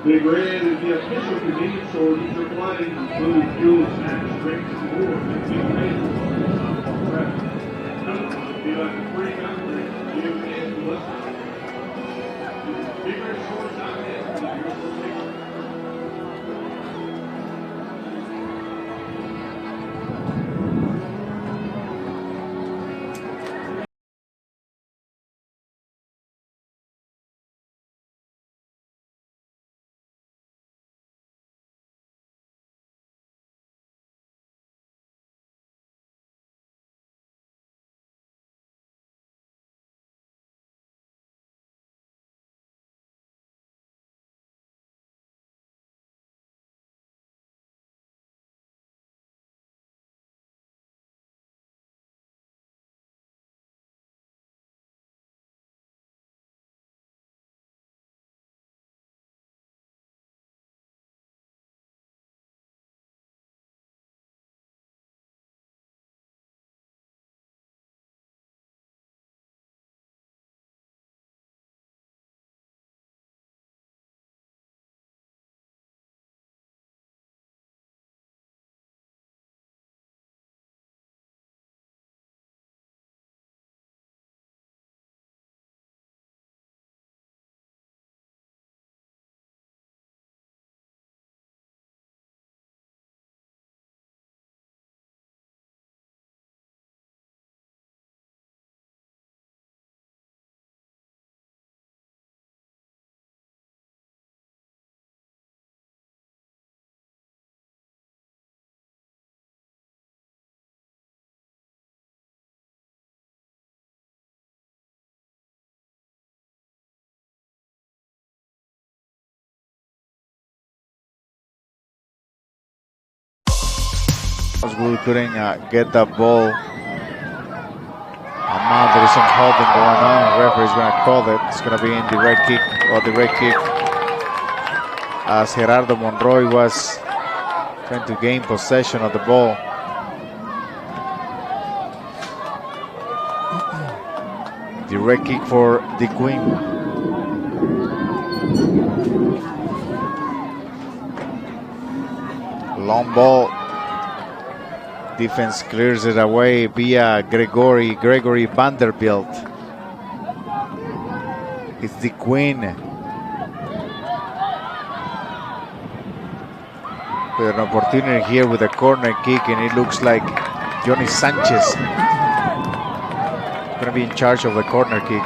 Big Red is the official convenience store that you're playing, including fuel, snacks, drinks, and more. Big Red is be like a free country. You and listen. Big Red Stores.net for your location. We couldn't get that ball. Now there is some holding going on. The referee is going to call it. It's going to be in direct kick or direct kick, as Gerardo Monroy was trying to gain possession of the ball. Direct kick for Dequeen. Long ball. Defense clears it away via Gregory Vanderbilt. It's Dequeen with an opportunity here with a corner kick, and it looks like Johnny Sanchez going to be in charge of the corner kick.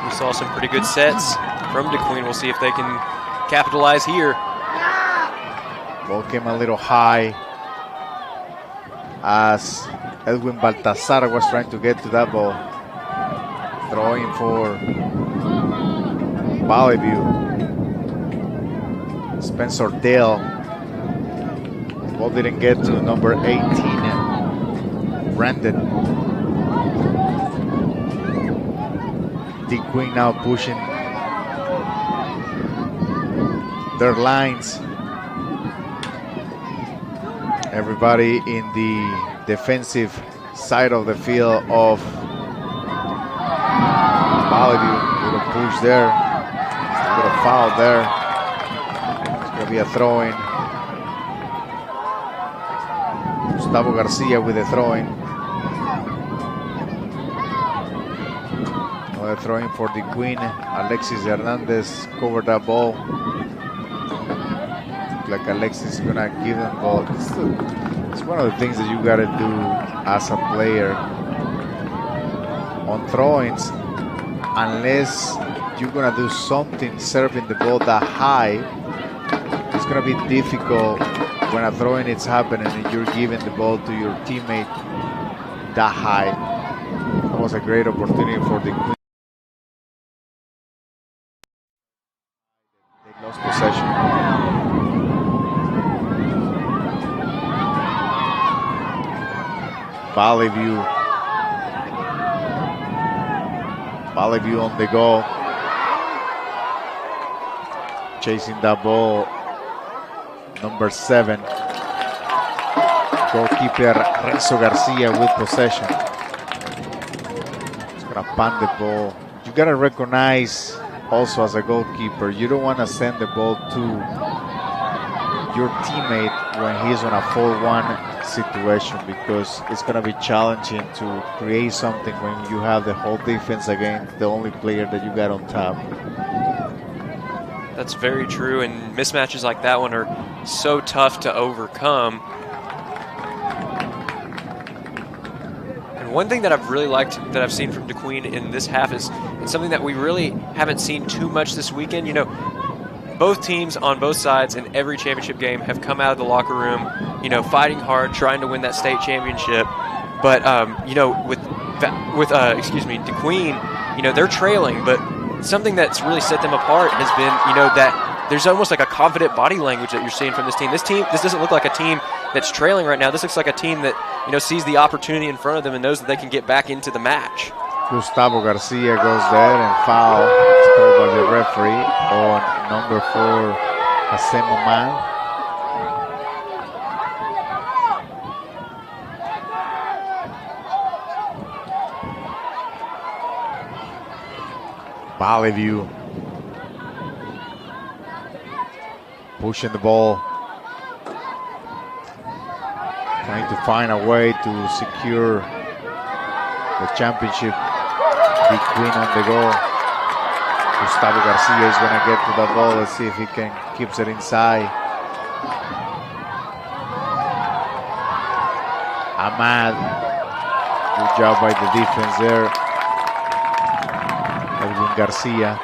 We saw some pretty good sets from Dequeen. We'll see if they can capitalize here. Ball came a little high as Edwin Baltazar was trying to get to that ball. Throwing for Valleyview. Spencer Dale. Ball didn't get to number 18, Brandon. Dequeen now pushing their lines. Everybody in the defensive side of the field of Valleyview. Little push there. Little foul there. It's going to be a throw-in. Gustavo Garcia with a throw-in. Another throw-in for Dequeen. Alexis Hernandez covered that ball. Like Alexis is gonna give them ball. It's one of the things that you gotta do as a player on throw-ins, unless you're gonna do something serving the ball that high, it's gonna be difficult when a throwing is happening and you're giving the ball to your teammate that high. That was a great opportunity for the Queen. They lost possession. Valleyview on the go. Chasing that ball. Number 7. Goalkeeper Renzo Garcia with possession. He's gonna punt the ball. You gotta recognize also as a goalkeeper, you don't want to send the ball to your teammate when he's on a 4-1 situation, because it's going to be challenging to create something when you have the whole defense against the only player that you got on top. That's very true, and mismatches like that one are so tough to overcome. And one thing that I've really liked that I've seen from Dequeen in this half is something that we really haven't seen too much this weekend. You know, both teams on both sides in every championship game have come out of the locker room, you know, fighting hard, trying to win that state championship. But you know, with Dequeen, you know, they're trailing, but something that's really set them apart has been, you know, that there's almost like a confident body language that you're seeing from this team. This doesn't look like a team that's trailing right now. This looks like a team that, you know, sees the opportunity in front of them and knows that they can get back into the match. Gustavo Garcia goes there and foul. It's called by the referee on number 4, Hassan Moman. Valleyview pushing the ball, trying to find a way to secure the championship. Dequeen on the go. Gustavo Garcia is going to get to the ball. Let's see if he keeps it inside. Ahmad, good job by the defense there. Edwin Garcia.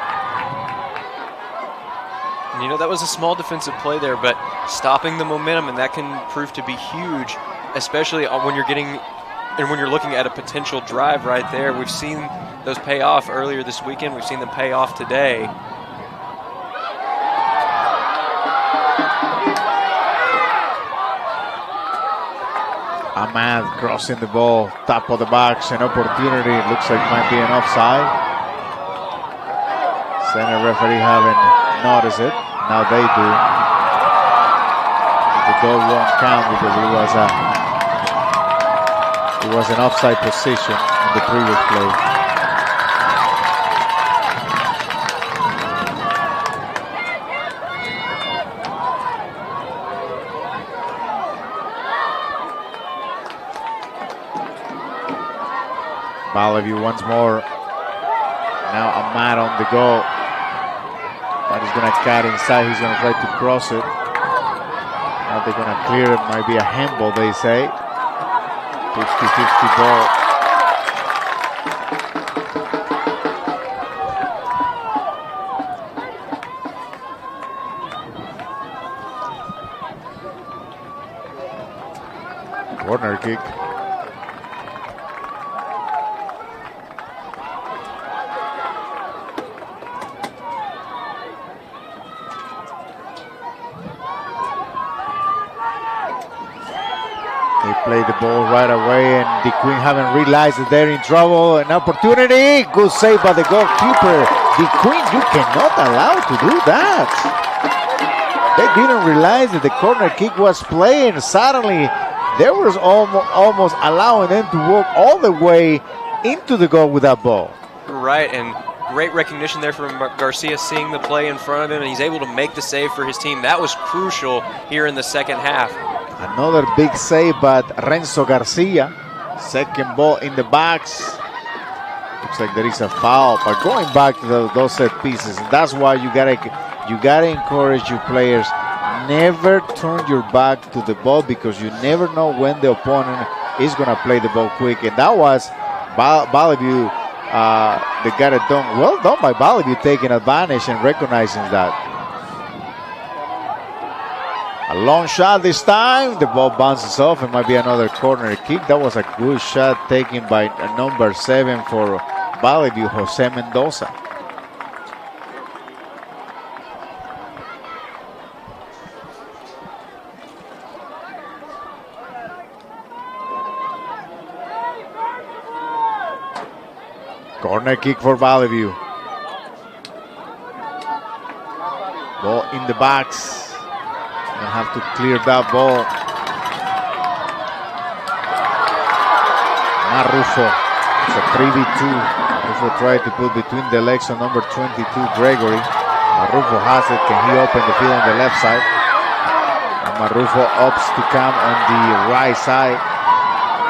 And you know, that was a small defensive play there, but stopping the momentum, and that can prove to be huge, especially when you're looking at a potential drive right there. We've seen those pay off earlier this weekend. We've seen them pay off today. Ahmad crossing the ball, top of the box, an opportunity. It looks like might be an offside. Center referee haven't noticed it. Now they do. The goal won't count because it was an offside position in the previous play. Valleyview once more. Now Ahmad on the go. But he's going to cut inside. He's going to try to cross it. Now they're going to clear it. Might be a handball, they say. 50-50 ball. Corner kick. Play the ball right away, and Dequeen haven't realized that they're in trouble. An opportunity, good save by the goalkeeper. Dequeen, you cannot allow to do that. They didn't realize that the corner kick was playing. Suddenly, they was almost allowing them to walk all the way into the goal with that ball. Right, and great recognition there from Garcia, seeing the play in front of him, and he's able to make the save for his team. That was crucial here in the second half. Another big save by Renzo Garcia. Second ball in the box. Looks like there is a foul, but going back to those set pieces, and that's why you gotta encourage your players. Never turn your back to the ball, because you never know when the opponent is gonna play the ball quick. And that was Valleyview they got it done. Well done by Valleyview, taking advantage and recognizing that. A long shot this time. The ball bounces off. It might be another corner kick. That was a good shot taken by number 7 for Valleyview, Jose Mendoza. Corner kick for Valleyview. Ball in the box. Gonna have to clear that ball. Marrufo. It's a 3v2. Marrufo tried to put between the legs on number 22, Gregory. Marrufo has it. Can he open the field on the left side? And Marrufo opts to come on the right side.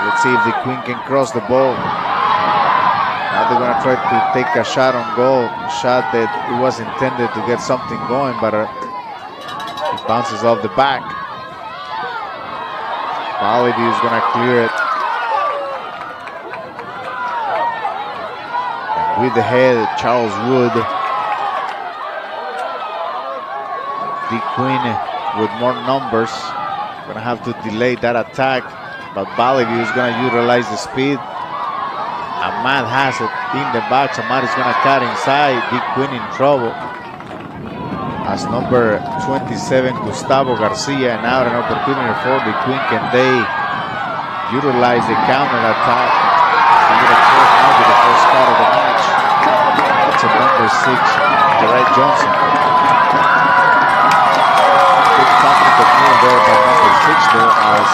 Let's see if Dequeen can cross the ball. Now they're going to try to take a shot on goal. A shot that it was intended to get something going, but it bounces off the back. Valleyview is going to clear it. And with the head, Charles Wood. Dequeen with more numbers. Going to have to delay that attack, but Valleyview is going to utilize the speed. Ahmad has it in the box. Ahmad is going to cut inside. Dequeen in trouble. As number 27, Gustavo Garcia, and now an opportunity for Dequeen. Can they utilize the counter attack to get a first out of the first part of the match? That's a number 6, Jared Johnson. Good technical move there by number 6 there as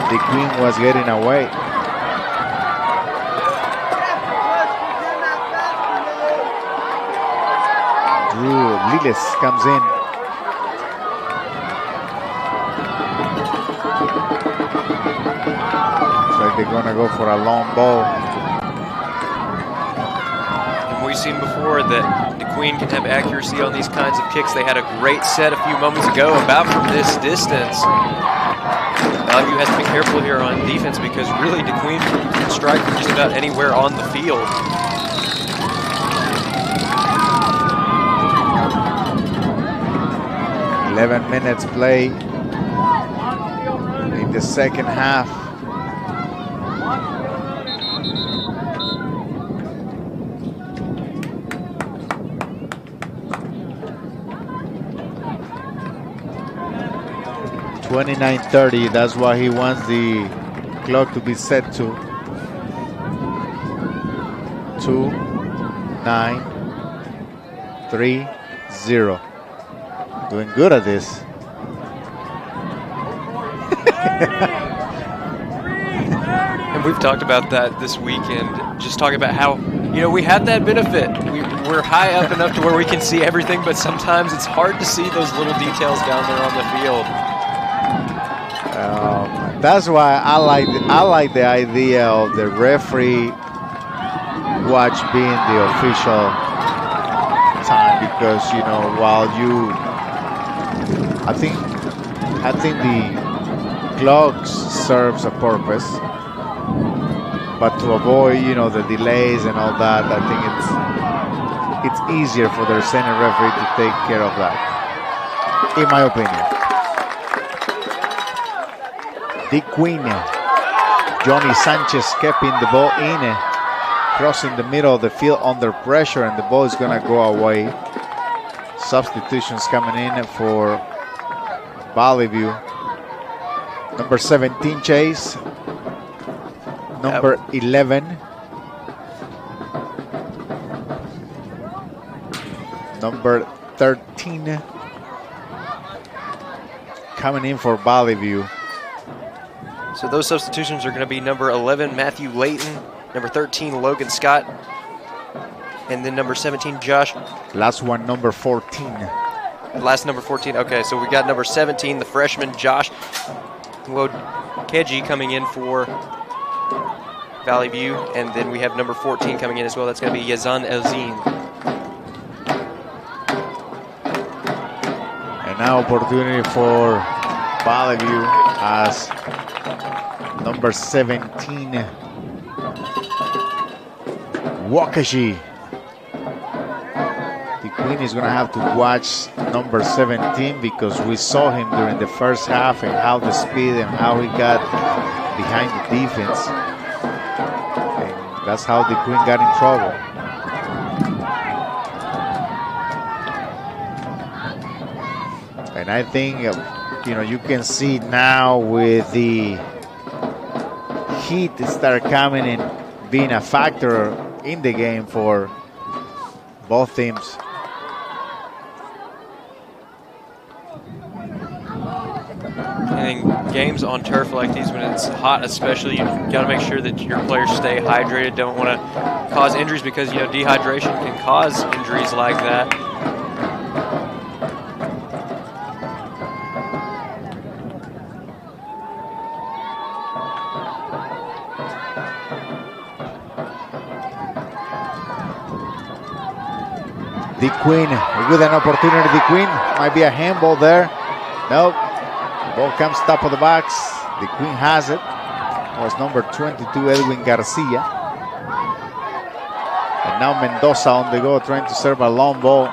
Dequeen was getting away. Drew Liles comes in. Looks like they're gonna go for a long ball. And we've seen before that Dequeen can have accuracy on these kinds of kicks. They had a great set a few moments ago, about from this distance. Valleyview has to be careful here on defense because really Dequeen can strike from just about anywhere on the field. "11 minutes play in the second half. $29:30, that's why he wants the clock to be set to 2-9-3-0. Doing good at this. And we've talked about that this weekend, just talking about how, you know, we have that benefit. We're high up enough to where we can see everything, but sometimes it's hard to see those little details down there on the field. That's why I like the idea of the referee watch being the official time, because you know, while you, I think the clock serves a purpose, but to avoid, you know, the delays and all that, I think it's easier for the center referee to take care of that, in my opinion. Dequeen, Johnny Sanchez keeping the ball in, crossing the middle of the field under pressure, and the ball is going to go away. Substitutions coming in for Valleyview. Number 17, Chase. Number 11. Number 13 coming in for Valleyview. So those substitutions are going to be number 11, Matthew Layton, number 13, Logan Scott, and then number 17, Josh. Last one, number 14. Last number 14. Okay, so we got number 17, the freshman, Josh Keji, coming in for Valleyview, and then we have number 14 coming in as well. That's going to be Yazan Elzine. And now opportunity for Valleyview as number 17, Wakashi. Dequeen is going to have to watch number 17 because we saw him during the first half and how the speed and how he got behind the defense. And that's how Dequeen got in trouble. And I think, you know, you can see now with the heat that start coming and being a factor in the game for both teams. And in games on turf like these, when it's hot especially, you got to make sure that your players stay hydrated. Don't want to cause injuries because, you know, dehydration can cause injuries like that. Dequeen with an opportunity. Dequeen might be a handball there. Nope. Ball comes top of the box. Dequeen has it. It was number 22, Edwin Garcia. And now Mendoza on the go, trying to serve a long ball.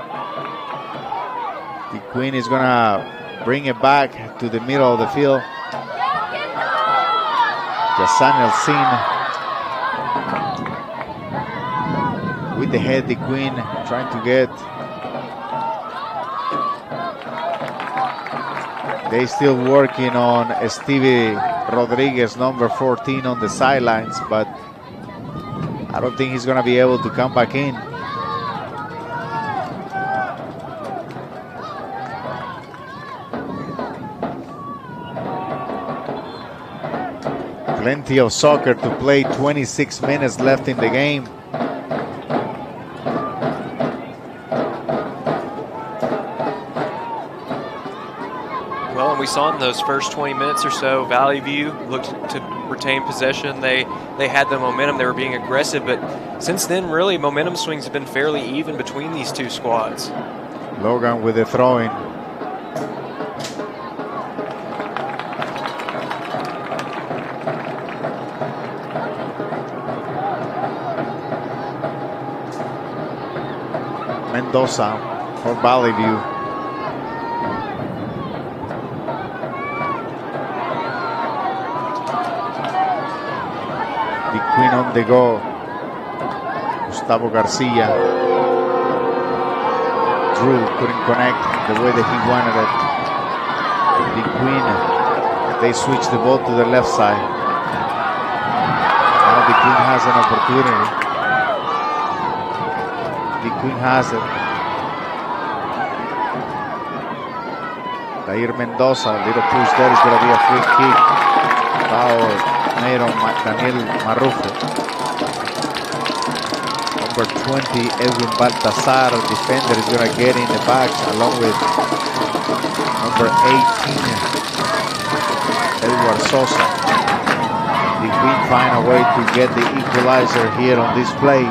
Dequeen is going to bring it back to the middle of the field. Jasaniel Sin with the head. Dequeen trying to get. They still working on Stevie Rodriguez, number 14, on the sidelines, but I don't think he's going to be able to come back in. Plenty of soccer to play, 26 minutes left in the game. We saw in those first 20 minutes or so, Valleyview looked to retain possession. They had the momentum. They were being aggressive, but since then, really, momentum swings have been fairly even between these two squads. Logan with the throw-in. Mendoza for Valleyview. Dequeen on the go. Gustavo Garcia. Drew couldn't connect the way that he wanted it. Dequeen, they switched the ball to the left side. Now Dequeen has an opportunity. Dequeen has it. Jair Mendoza, a little push there is going to be a free kick. Foul made on Daniel Marrufo. Number 20, Edwin Baltazar, defender, is going to get in the box along with number 18, Edward Sosa. Dequeen find a way to get the equalizer here on this play.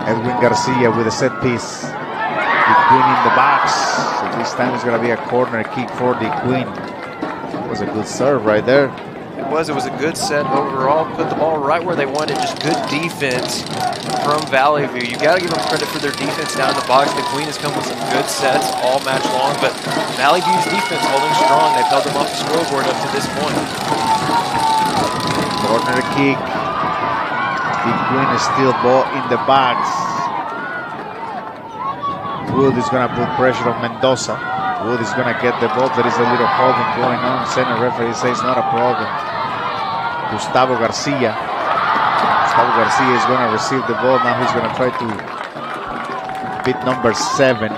Edwin Garcia with a set piece. Dequeen in the box. So this time it's going to be a corner kick for Dequeen. Was a good serve right there. It was a good set overall. Put the ball right where they wanted. Just good defense from Valleyview. You got to give them credit for their defense down in the box. Dequeen has come with some good sets all match long, but Valleyview's defense holding strong. They've held them off the scoreboard up to this point. Corner kick. Dequeen is still ball in the box. Wood is going to put pressure on Mendoza. Wood is going to get the ball. There is a little holding going on. Center referee says not a problem. Gustavo Garcia. Gustavo Garcia is going to receive the ball. Now he's going to try to beat number 7.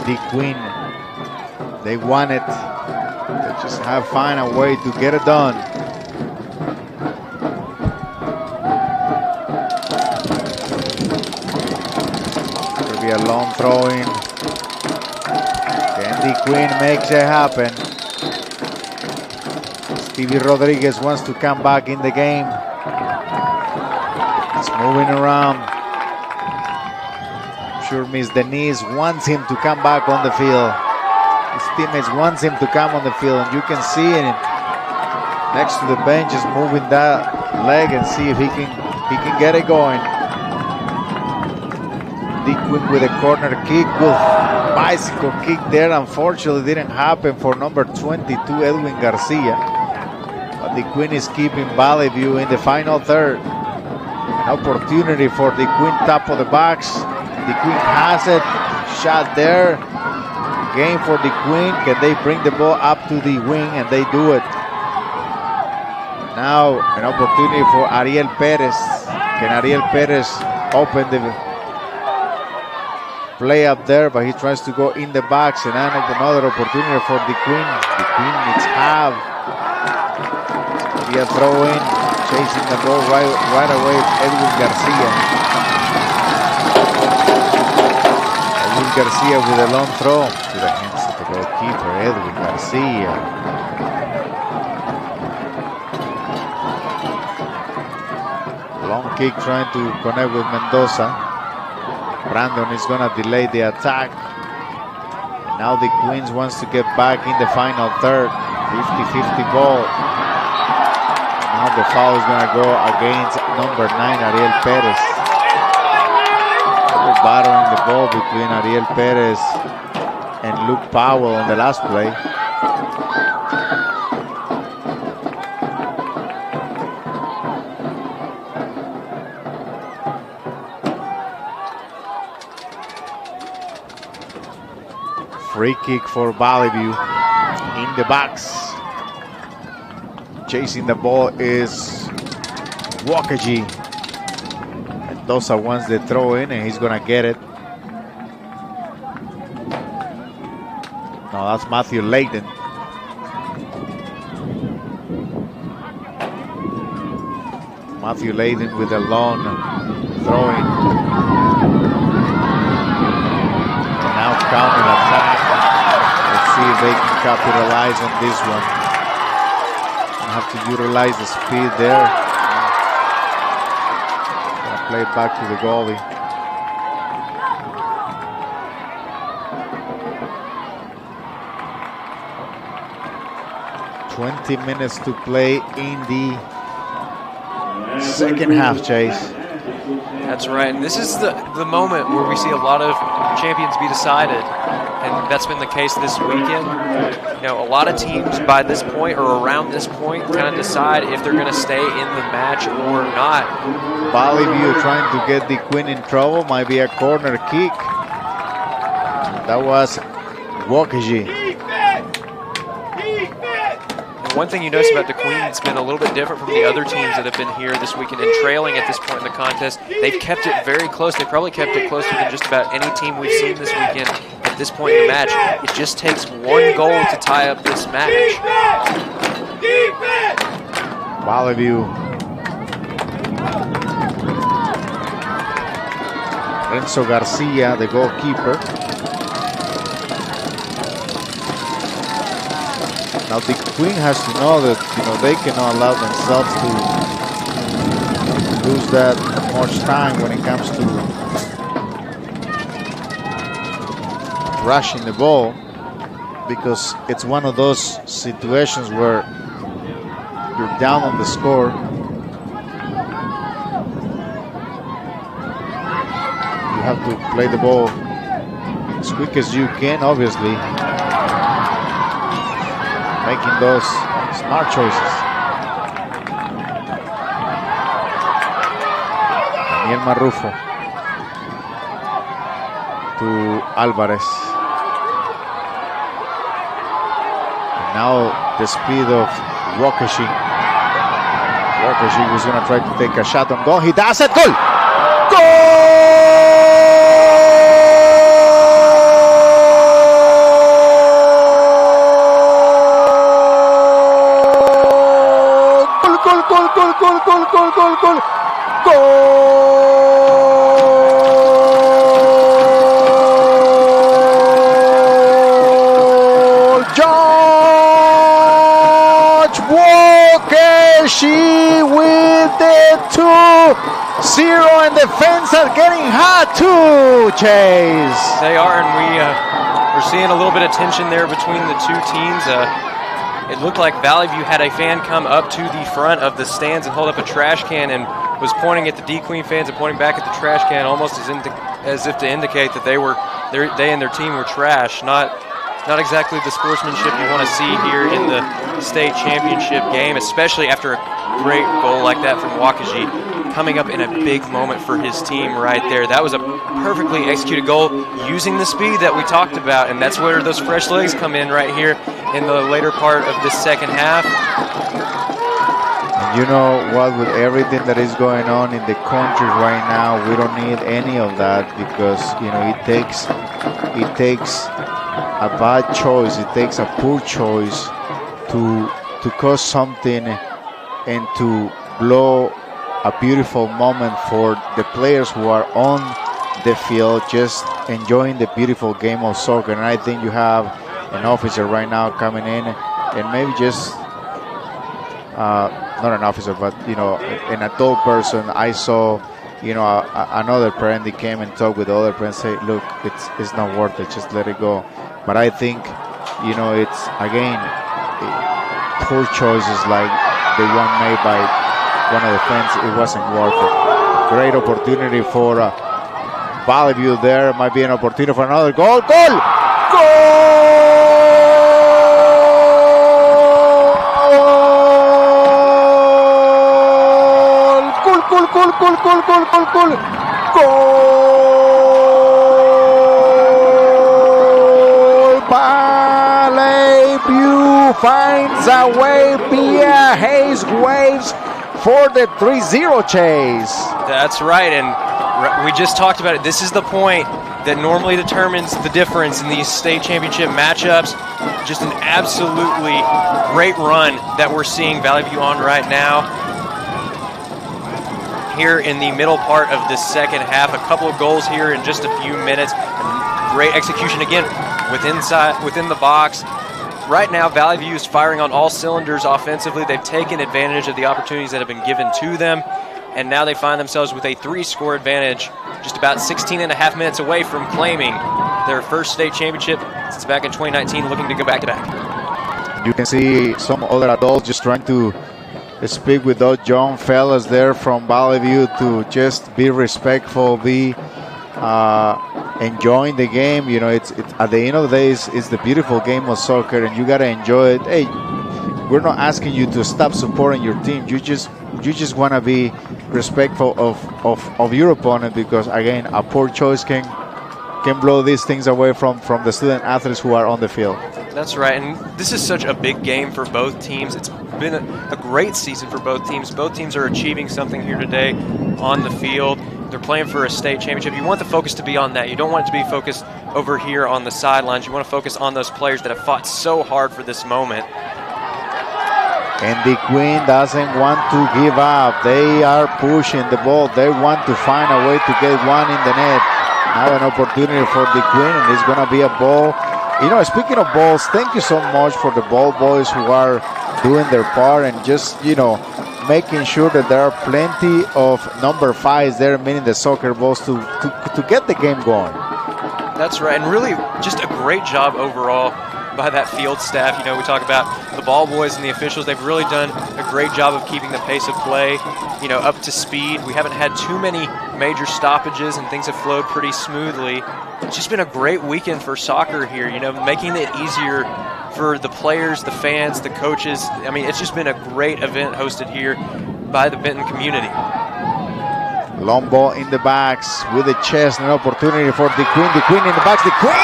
Dequeen. They want it. They just have find a way to get it done. There'll be a long throw-in. Then Dequeen makes it happen. Stevie Rodriguez wants to come back in the game. He's moving around. I'm sure Miss Denise wants him to come back on the field. His teammates wants him to come on the field, and you can see it next to the bench, just moving that leg and see if he can get it going. Dequeen with a corner kick, good bicycle kick there. Unfortunately, didn't happen for number 22, Edwin Garcia. But Dequeen is keeping Valleyview in the final third. An opportunity for Dequeen, top of the box. Dequeen has it, shot there. Game for Dequeen. Can they bring the ball up to the wing? And they do it. Now an opportunity for Ariel Perez. Can Ariel Perez open the play up there? But he tries to go in the box, and another opportunity for Dequeen. Dequeen needs half. Be a throw in, chasing the ball right away. Edwin Garcia. Edwin Garcia with a long throw to the hands of the goalkeeper, Edwin Garcia. Long kick trying to connect with Mendoza. Brandon is going to delay the attack. And now the Queens wants to get back in the final third. 50-50 ball. Now the foul is going to go against number 9, Ariel Perez. Battling the ball between Ariel Perez and Luke Powell on the last play. Free kick for Valleyview in the box. Chasing the ball is Wakaji. Mendoza wants the throw in, and he's gonna get it. No, that's Matthew Layton. Matthew Layton with a long throwing. Now counter attack. Let's see if they can capitalize on this one. Have to utilize the speed there. Gonna play it back to the goalie. "20 minutes to play in the second half, Chase." That's right, and this is the moment where we see a lot of champions be decided, and that's been the case this weekend. You know, a lot of teams by this point or around this point kind of decide if they're going to stay in the match or not. Valleyview trying to get the Queen in trouble. Might be a corner kick. That was Wakaji. One thing you notice about Dequeen, it's been a little bit different from the other teams that have been here this weekend and trailing at this point in the contest. They've kept it very close. They probably kept it closer than just about any team we've seen this weekend at this point in the match. It just takes one goal to tie up this match. Valleyview. Renzo Garcia, the goalkeeper. Now the Queen has to know that they cannot allow themselves to lose that much time when it comes to rushing the ball, because it's one of those situations where you're down on the score. You have to play the ball as quick as you can, obviously. Making those smart choices. Daniel Marrufo to Alvarez. And now the speed of Wakashi. Wakashi was going to try to take a shot on goal. He does it. Goal! Goal! George Wall! Wakashi with the 2-0, and the fans are getting hot too, Chase. They are, and we're seeing a little bit of tension there between the two teams. It looked like Valleyview had a fan come up to the front of the stands and hold up a trash can and was pointing at the Dequeen fans and pointing back at the trash can, almost as if to indicate that they and their team were trash. Not exactly the sportsmanship you want to see here in the state championship game, especially after a great goal like that from Wakashi, coming up in a big moment for his team right there. That was a perfectly executed goal using the speed that we talked about, and that's where those fresh legs come in right here in the later part of this second half. And you know what, with everything that is going on in the country right now, we don't need any of that, because it takes a bad choice, it takes a poor choice to cause something and to blow a beautiful moment for the players who are on the field just enjoying the beautiful game of soccer. And I think you have an officer right now coming in, and maybe just not an officer, but an adult person. I saw another parent that came and talked with the other parents, say, look, it's not worth it, just let it go. But I think it's again poor choices like the one made by one of the fans. It wasn't worth it. Great opportunity for Valleyview there. Might be an opportunity for another goal. Goal! Goal! Valleyview finds a way via Hayes Waves for the 3-0, Chase. That's right, and we just talked about it. This is the point that normally determines the difference in these state championship matchups. Just an absolutely great run that we're seeing Valleyview on right now. Here in the middle part of this second half, a couple of goals here in just a few minutes. Great execution again within the box. Right now, Valleyview is firing on all cylinders offensively. They've taken advantage of the opportunities that have been given to them, and now they find themselves with a 3-score advantage, just about 16 and a half minutes away from claiming their first state championship since back in 2019, looking to go back-to-back. You can see some other adults just trying to speak with those young fellas there from Valleyview to just be respectful, be enjoying the game. It's at the end of the day, it's the beautiful game of soccer, and you gotta enjoy it. Hey, we're not asking you to stop supporting your team. You just want to be respectful of your opponent, because again, a poor choice can blow these things away from the student athletes who are on the field. That's right, and this is such a big game for both teams. It's been a great season for both teams. Both teams are achieving something here today on the field. They're playing for a state championship. You want the focus to be on that. You don't want it to be focused over here on the sidelines. You want to focus on those players that have fought so hard for this moment. And Dequeen doesn't want to give up. They are pushing the ball. They want to find a way to get one in the net. Now an opportunity for Dequeen, and it's going to be a ball. Speaking of balls, thank you so much for the ball boys who are doing their part and just, making sure that there are plenty of number 5s there, meaning the soccer balls, to get the game going. That's right, and really just a great job overall by that field staff. We talk about the ball boys and the officials. They've really done a great job of keeping the pace of play, up to speed. We haven't had too many major stoppages, and things have flowed pretty smoothly. It's just been a great weekend for soccer here, making it easier for the players, the fans, the coaches. I mean, it's just been a great event hosted here by the Benton community. Long ball in the backs with the chest, an opportunity for Dequeen. Dequeen in the backs. Dequeen,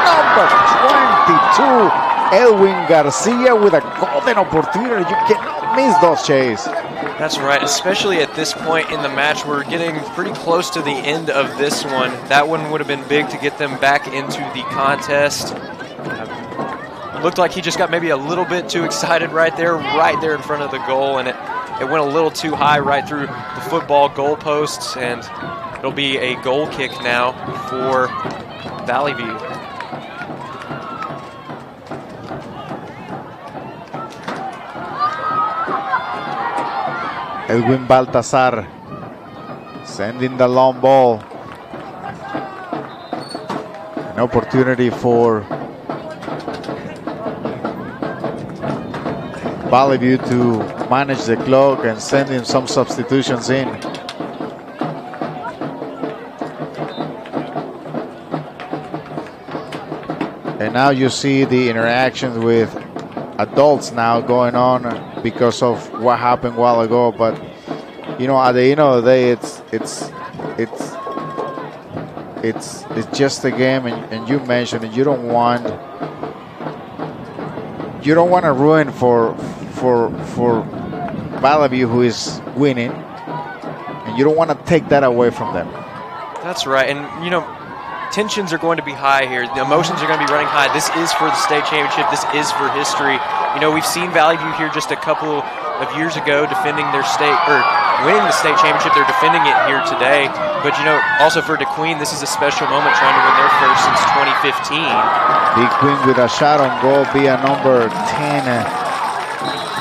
number 22, Edwin Garcia with a golden opportunity. You cannot miss those, Chase. That's right, especially at this point in the match. We're getting pretty close to the end of this one. That one would have been big to get them back into the contest. Looked like he just got maybe a little bit too excited right there in front of the goal, and it went a little too high right through the football goalposts, and it'll be a goal kick now for Valleyview. Edwin Baltazar sending the long ball. An opportunity for Valleyview to manage the clock and sending some substitutions in. And now you see the interactions with adults now going on because of what happened a while ago. But you know, at the end of the day, it's just a game, and you mentioned it. You don't want to ruin for Valleyview, who is winning, and you don't want to take that away from them. That's right, and you know, tensions are going to be high here. The emotions are going to be running high. This is for the state championship. This is for history. You know, we've seen Valleyview here just a couple of years ago defending their state, or winning the state championship. They're defending it here today. But, you know, also for Dequeen, this is a special moment, trying to win their first since 2015. Dequeen with a shot on goal via number 10,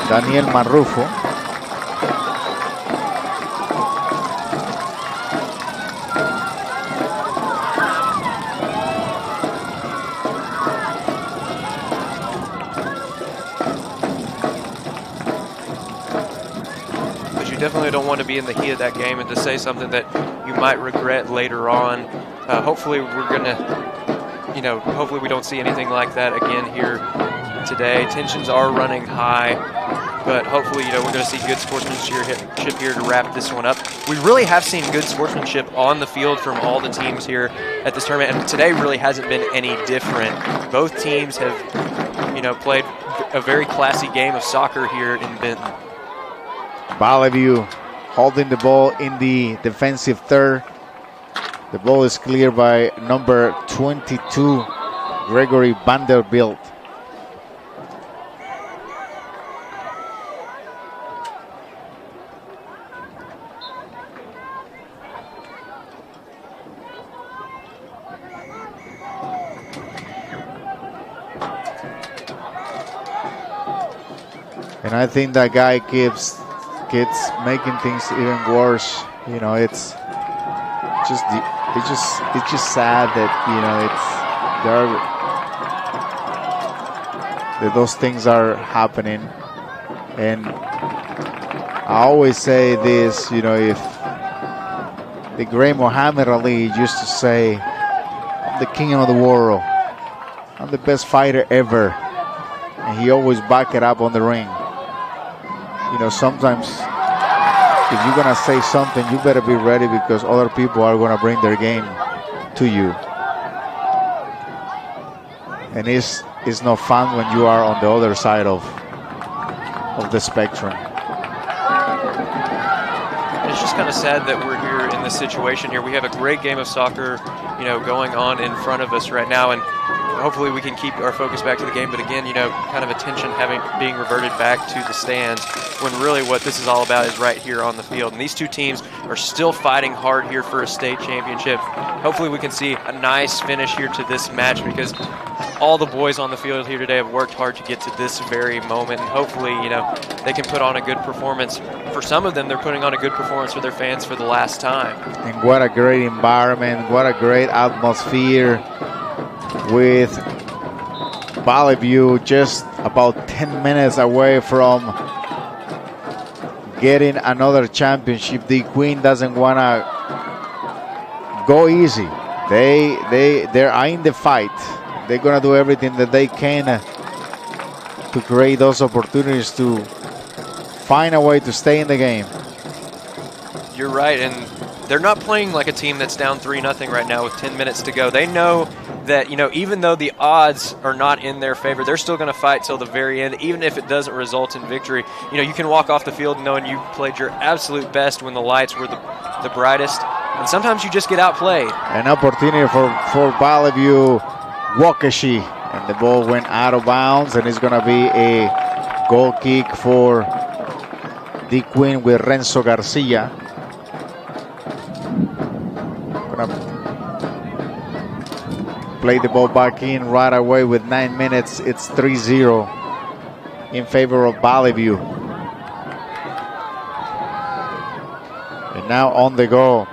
Daniel Marrufo. Definitely don't want to be in the heat of that game and to say something that you might regret later on. Hopefully we're going to, you know, hopefully we don't see anything like that again here today. Tensions are running high, but hopefully, you know, we're going to see good sportsmanship here to wrap this one up. We really have seen good sportsmanship on the field from all the teams here at this tournament, and today really hasn't been any different. Both teams have, you know, played a very classy game of soccer here in Benton. Valleyview holding the ball in the defensive third. The ball is cleared by number 22, Gregory Vanderbilt. And I think that guy keeps making things even worse. You know, it's just sad that, you know, that those things are happening. And I always say this, you know, if the great Muhammad Ali used to say, "I'm the king of the world, I'm the best fighter ever," and he always back it up on the ring. You know, sometimes if you're gonna say something, you better be ready, because other people are gonna bring their game to you. And it's not fun when you are on the other side of the spectrum. It's just kind of sad that we're here in this situation here. We have a great game of soccer, you know, going on in front of us right now, and hopefully we can keep our focus back to the game. But again, you know, kind of attention being reverted back to the stands, when really what this is all about is right here on the field. And these two teams are still fighting hard here for a state championship. Hopefully we can see a nice finish here to this match, because all the boys on the field here today have worked hard to get to this very moment. And hopefully, you know, they can put on a good performance. For some of them, they're putting on a good performance for their fans for the last time. And what a great environment, what a great atmosphere, with Valleyview just about 10 minutes away from getting another championship. Dequeen doesn't want to go easy. They're in the fight. They're going to do everything that they can to create those opportunities to find a way to stay in the game. You're right, and they're not playing like a team that's down 3-0 right now with 10 minutes to go. They know that, you know, even though the odds are not in their favor, they're still going to fight till the very end, even if it doesn't result in victory. You know, you can walk off the field knowing you played your absolute best when the lights were the brightest, and sometimes you just get outplayed. An opportunity for Valleyview, Wakashi, and the ball went out of bounds, and it's going to be a goal kick for Dequeen with Renzo Garcia. Play the ball back in right away with 9 minutes. It's 3-0 in favor of Valleyview. And now on the go,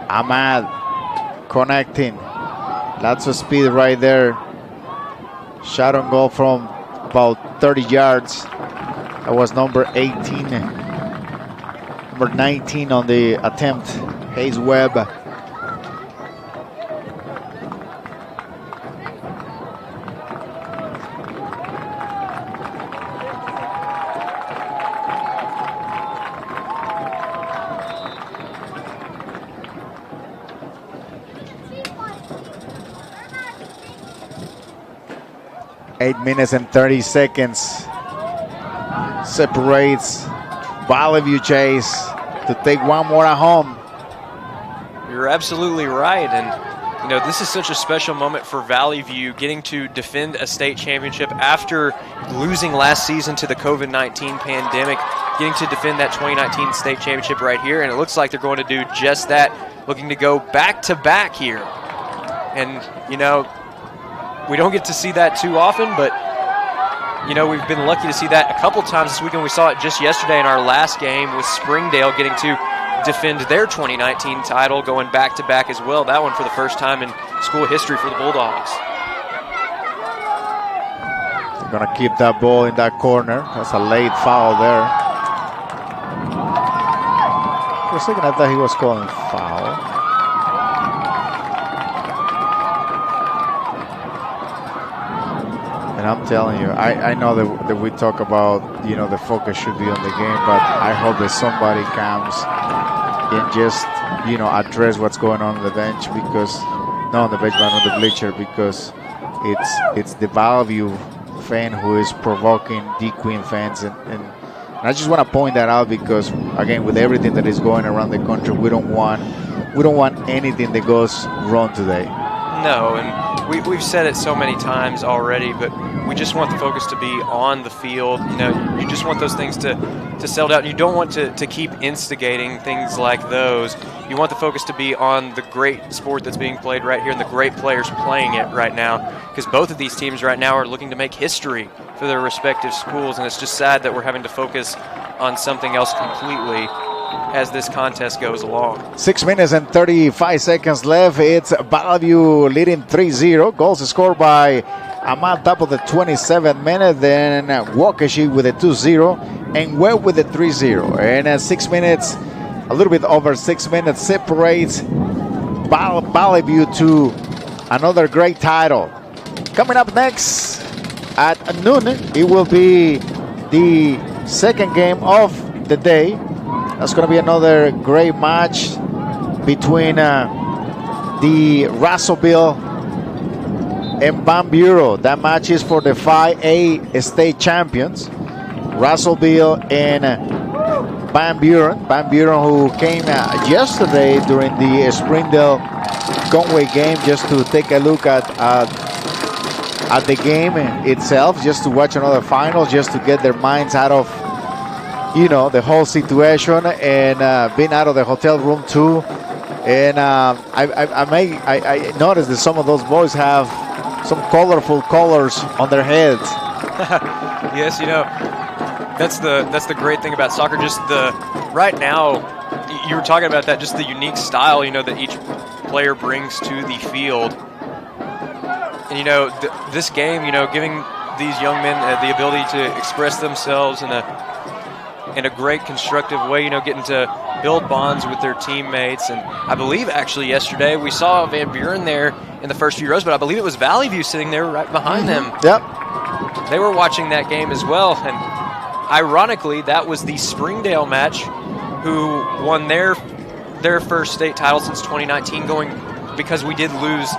Ahmad connecting. Lots of speed right there. Shot on goal from about 30 yards. That was number 18. Number 19 on the attempt, Hayes Webb. Eight minutes and 30 seconds separates Valleyview Chase to take one more at home. You're absolutely right, and you know, this is such a special moment for Valleyview, getting to defend a state championship after losing last season to the COVID-19 pandemic, getting to defend that 2019 state championship right here, and it looks like they're going to do just that, looking to go back-to-back here. And, you know, we don't get to see that too often, but, you know, we've been lucky to see that a couple times this weekend. We saw it just yesterday in our last game with Springdale getting to defend their 2019 title, going back-to-back as well. That one for the first time in school history for the Bulldogs. They're going to keep that ball in that corner. That's a late foul there. For a second, I thought he was calling foul. And I'm telling you, I know that we talk about, you know, the focus should be on the game, but I hope that somebody comes and just, you know, address what's going on the bench, because, not on the bench, but on the bleacher, because it's the Valleyview fan who is provoking Dequeen fans. And I just want to point that out because, again, with everything that is going around the country, we don't want anything that goes wrong today. No, and we've said it so many times already, but we just want the focus to be on the field. You know, you just want those things to settle out. You don't want to keep instigating things like those. You want the focus to be on the great sport that's being played right here and the great players playing it right now, because both of these teams right now are looking to make history for their respective schools, and it's just sad that we're having to focus on something else completely as this contest goes along. 6 minutes and 35 seconds left. It's Valleyview leading 3-0. Goals scored by Ahmad top of the 27th minute, then Waukesha with a 2-0, and Webb with a 3-0. And 6 minutes, a little bit over 6 minutes, separates Valleyview to another great title. Coming up next at noon, it will be the second game of the day. That's going to be another great match between the Russellville and Van Buren. That match is for the 5A state champions. Russellville and Van Buren. Van Buren, who came yesterday during the Springdale Conway game just to take a look at the game itself, just to watch another final, just to get their minds out of, you know, the whole situation, and being out of the hotel room too. And I noticed that some of those boys have some colorful colors on their heads. Yes, you know, that's the great thing about soccer. Just right now, you were talking about that, just the unique style, you know, that each player brings to the field. And you know, this game, you know, giving these young men the ability to express themselves in a great constructive way, you know, getting to build bonds with their teammates. And I believe actually yesterday we saw Van Buren there in the first few rows, but I believe it was Valleyview sitting there right behind them. Yep. They were watching that game as well. And ironically, that was the Springdale match, who won their first state title since 2019, because we did lose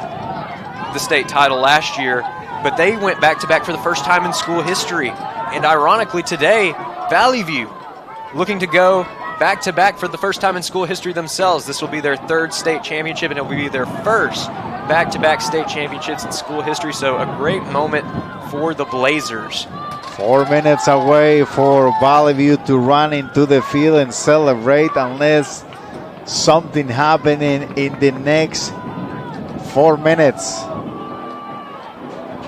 the state title last year, but they went back-to-back for the first time in school history. And ironically today, Valleyview looking to go back-to-back for the first time in school history themselves. This will be their third state championship, and it will be their first back-to-back state championships in school history. So a great moment for the Blazers. 4 minutes away for Valleyview to run into the field and celebrate, unless something happening in the next 4 minutes.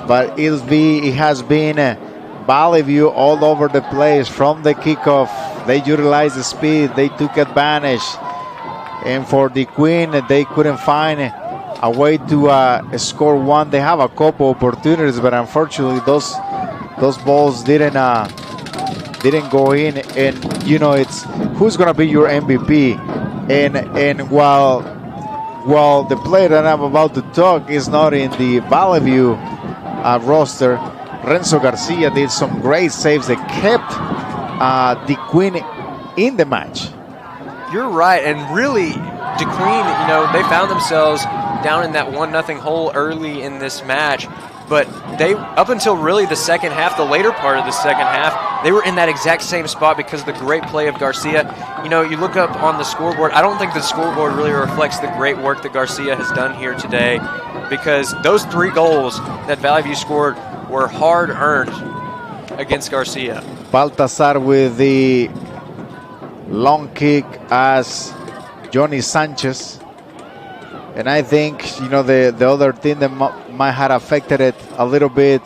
But it has been Valleyview all over the place from the kickoff They utilized the speed. They took advantage. And for Dequeen, they couldn't find a way to score one. They have a couple opportunities, but unfortunately, those balls didn't go in. And you know, it's who's gonna be your MVP. And while the player that I'm about to talk is not in the Valleyview roster, Renzo Garcia did some great saves that kept Dequeen in the match. You're right, and really, Dequeen, you know, they found themselves down in that 1-0 hole early in this match, but they, up until really the second half, the later part of the second half, they were in that exact same spot because of the great play of Garcia. You know, you look up on the scoreboard, I don't think the scoreboard really reflects the great work that Garcia has done here today, because those 3 goals that Valleyview scored were hard-earned against Garcia. Baltazar with the long kick as Johnny Sanchez. And I think, you know, the other thing that might have affected it a little bit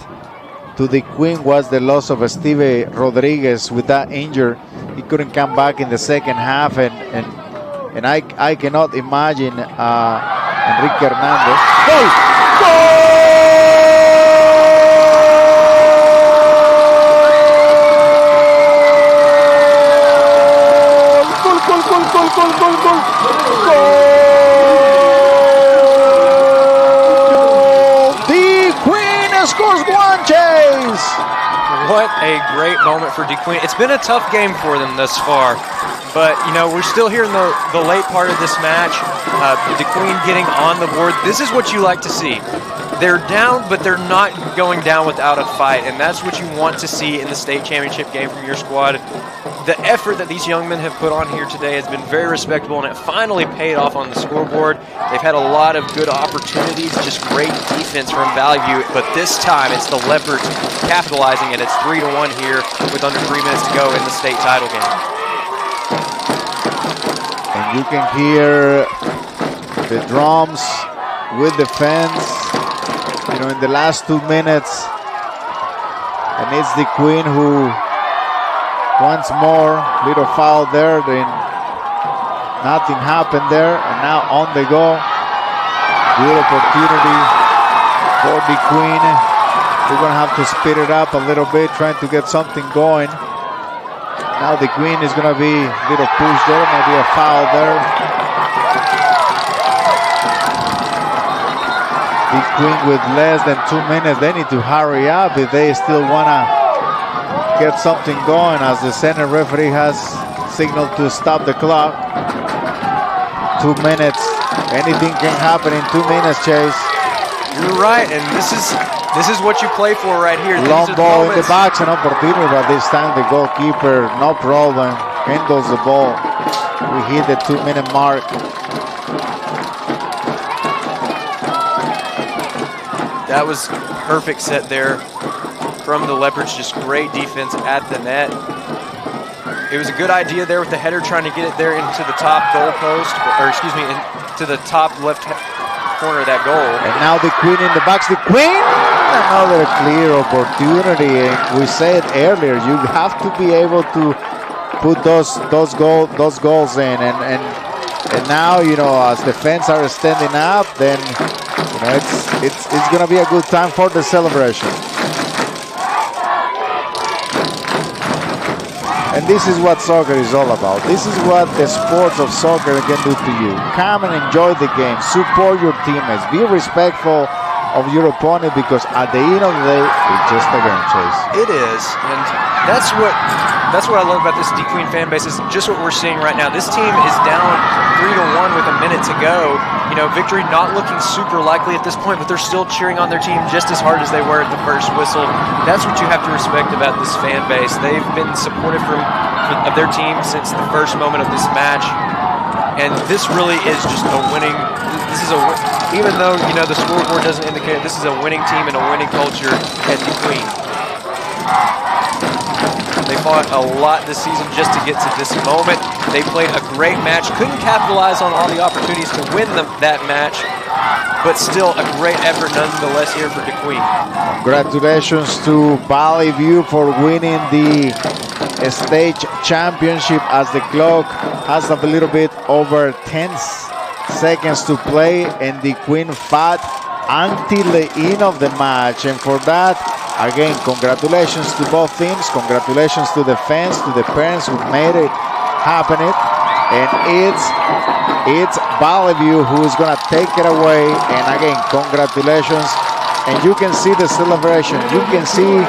to Dequeen was the loss of Steve Rodriguez with that injury. He couldn't come back in the second half, and I cannot imagine Enrique Hernandez. Goal! Scores one, Chase! What a great moment for Dequeen. It's been a tough game for them thus far, but, you know, we're still here in the late part of this match. Dequeen getting on the board. This is what you like to see. They're down, but they're not going down without a fight, and that's what you want to see in the state championship game from your squad. The effort that these young men have put on here today has been very respectable, and it finally paid off on the scoreboard. They've had a lot of good opportunities, just great defense from Valleyview, but this time it's the Leopards capitalizing, and it's 3-1 here with under 3 minutes to go in the state title game. And you can hear the drums with the fans, you know, in the last 2 minutes. And it's Dequeen who, once more, little foul there, then nothing happened there, and now on the go. Good opportunity for Dequeen. We're going to have to speed it up a little bit, trying to get something going. Now Dequeen is going to be a little push there, maybe a foul there. Dequeen with less than 2 minutes, they need to hurry up if they still want to get something going, as the center referee has signaled to stop the clock. 2 minutes. Anything can happen in 2 minutes, Chase. You're right, and this is what you play for right here. Long ball in the box, an opportunity, but this time the goalkeeper, no problem, handles the ball. We hit the 2 minute mark. That was perfect set there from the Leopards, just great defense at the net. It was a good idea there with the header, trying to get it there into the top goal post, or excuse me, into the top left corner of that goal. And now Dequeen in the box. Dequeen, another clear opportunity. And we said earlier, you have to be able to put those goals in. And now, you know, as the fans are standing up, then you know it's going to be a good time for the celebration. And this is what soccer is all about. This is what the sports of soccer can do to you. Come and enjoy the game. Support your teammates. Be respectful of your opponent, because at the end of the day, it's just a game, Chase. It is, and that's what I love about this Dequeen fan base, is just what we're seeing right now. This team is down 3-1 with a minute to go. You know, victory not looking super likely at this point, but they're still cheering on their team just as hard as they were at the first whistle. That's what you have to respect about this fan base. They've been supportive of their team since the first moment of this match, and this really is just a winning. This is even though, you know, the scoreboard doesn't indicate it, this is a winning team and a winning culture at Dequeen. They fought a lot this season just to get to this moment. They played a great match, couldn't capitalize on all the opportunities to win that match, but still a great effort nonetheless here for Dequeen. Congratulations to Valleyview for winning the state championship as the clock has a little bit over 10 seconds to play, and the Queen fought until the end of the match. And for that, again, congratulations to both teams. Congratulations to the fans, to the parents who made it happen. And it's Valleyview who is going to take it away. And again, congratulations. And you can see the celebration. You can see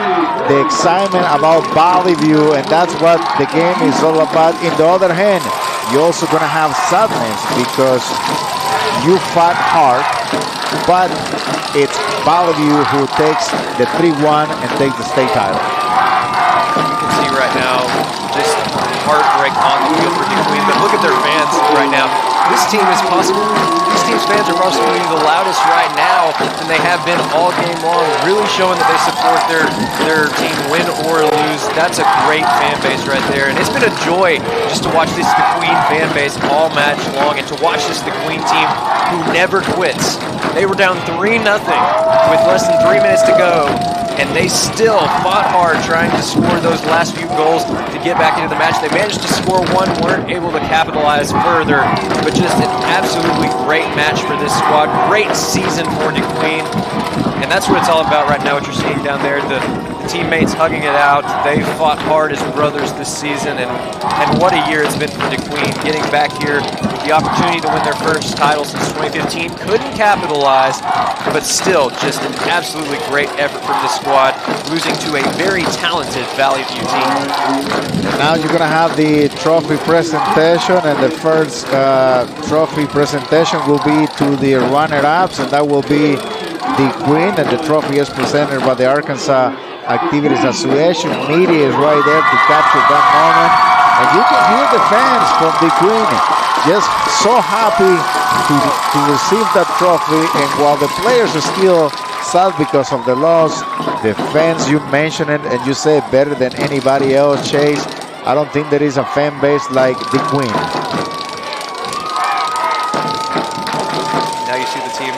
the excitement about Valleyview, and that's what the game is all about. In the other hand, you're also going to have sadness because you fought hard, but it's Valleyview who takes the 3-1 and takes the state title. You can see right now just heartbreak on the field for Dequeen, but look at their fans right now. This team is possible. These team's fans are possibly the loudest right now than they have been all game long, really showing that they support their team win or lose. That's a great fan base right there, and it's been a joy just to watch this Dequeen fan base all match long, and to watch this Dequeen team who never quits. They were down 3-0 with less than 3 minutes to go, and they still fought hard trying to score those last few goals to get back into the match. They managed to score one, weren't able to capitalize further, but just an absolutely great match for this squad. Great season for Dequeen, and that's what it's all about right now, what you're seeing down there. The teammates hugging it out. They fought hard as brothers this season, and what a year it's been for Dequeen. Getting back here with the opportunity to win their first title since 2015. Couldn't capitalize, but still just an absolutely great effort from this squad, losing to a very talented Valleyview team. Now you're going to have the trophy presentation, and the first trophy presentation will be to the runner-ups, and that will be Dequeen, and the trophy is presented by the Arkansas Activities Association. Media is right there to capture that moment, and you can hear the fans from Dequeen just so happy to receive that trophy. And while the players are still sad because of the loss, the fans, you mentioned it and you say it better than anybody else, Chase. I don't think there is a fan base like Dequeen. Now you see the team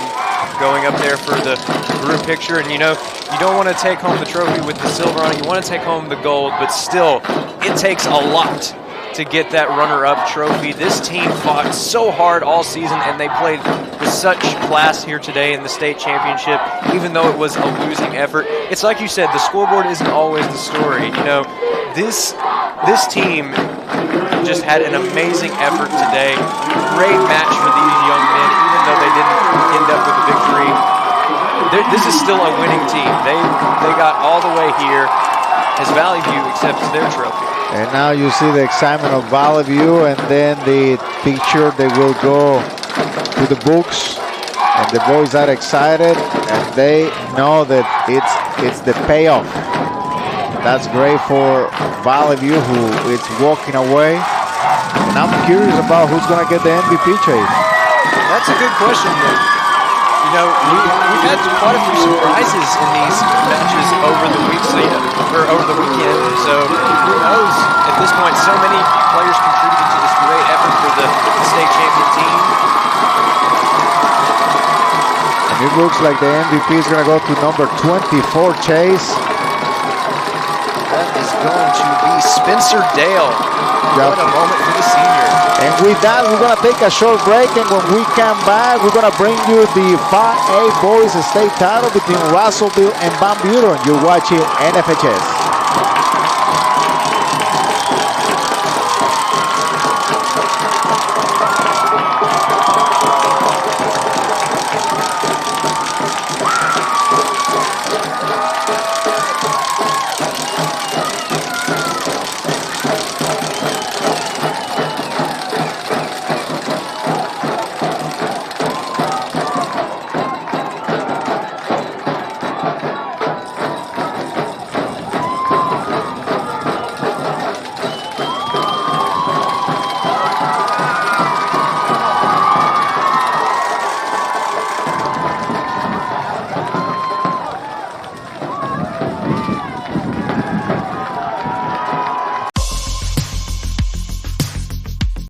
going up there for the group picture, and you know, you don't want to take home the trophy with the silver on it, you want to take home the gold, but still, it takes a lot to get that runner-up trophy. This team fought so hard all season, and they played with such class here today in the state championship, even though it was a losing effort. It's like you said, the scoreboard isn't always the story. You know, this team just had an amazing effort today. Great match for these young men, even though they didn't end up with a victory. This is still a winning team. They got all the way here as Valleyview accepts their trophy. And now you see the excitement of Valleyview, and then the picture, they will go to the books, and the boys are excited, and they know that it's the payoff. That's great for Valleyview, who is walking away. And I'm curious about who's going to get the MVP, Chase. That's a good question, though. You know, we've had quite a few surprises in these matches over the week, or over the weekend. So who knows? At this point, so many players contributed to this great effort for the state champion team. And it looks like the MVP is going to go to number 24, Chase. That is going to be Spencer Dale. What a moment for the senior. And with that, we're going to take a short break, and when we come back, we're going to bring you the 5A boys state title between Russellville and Van Buren. You're watching NFHS.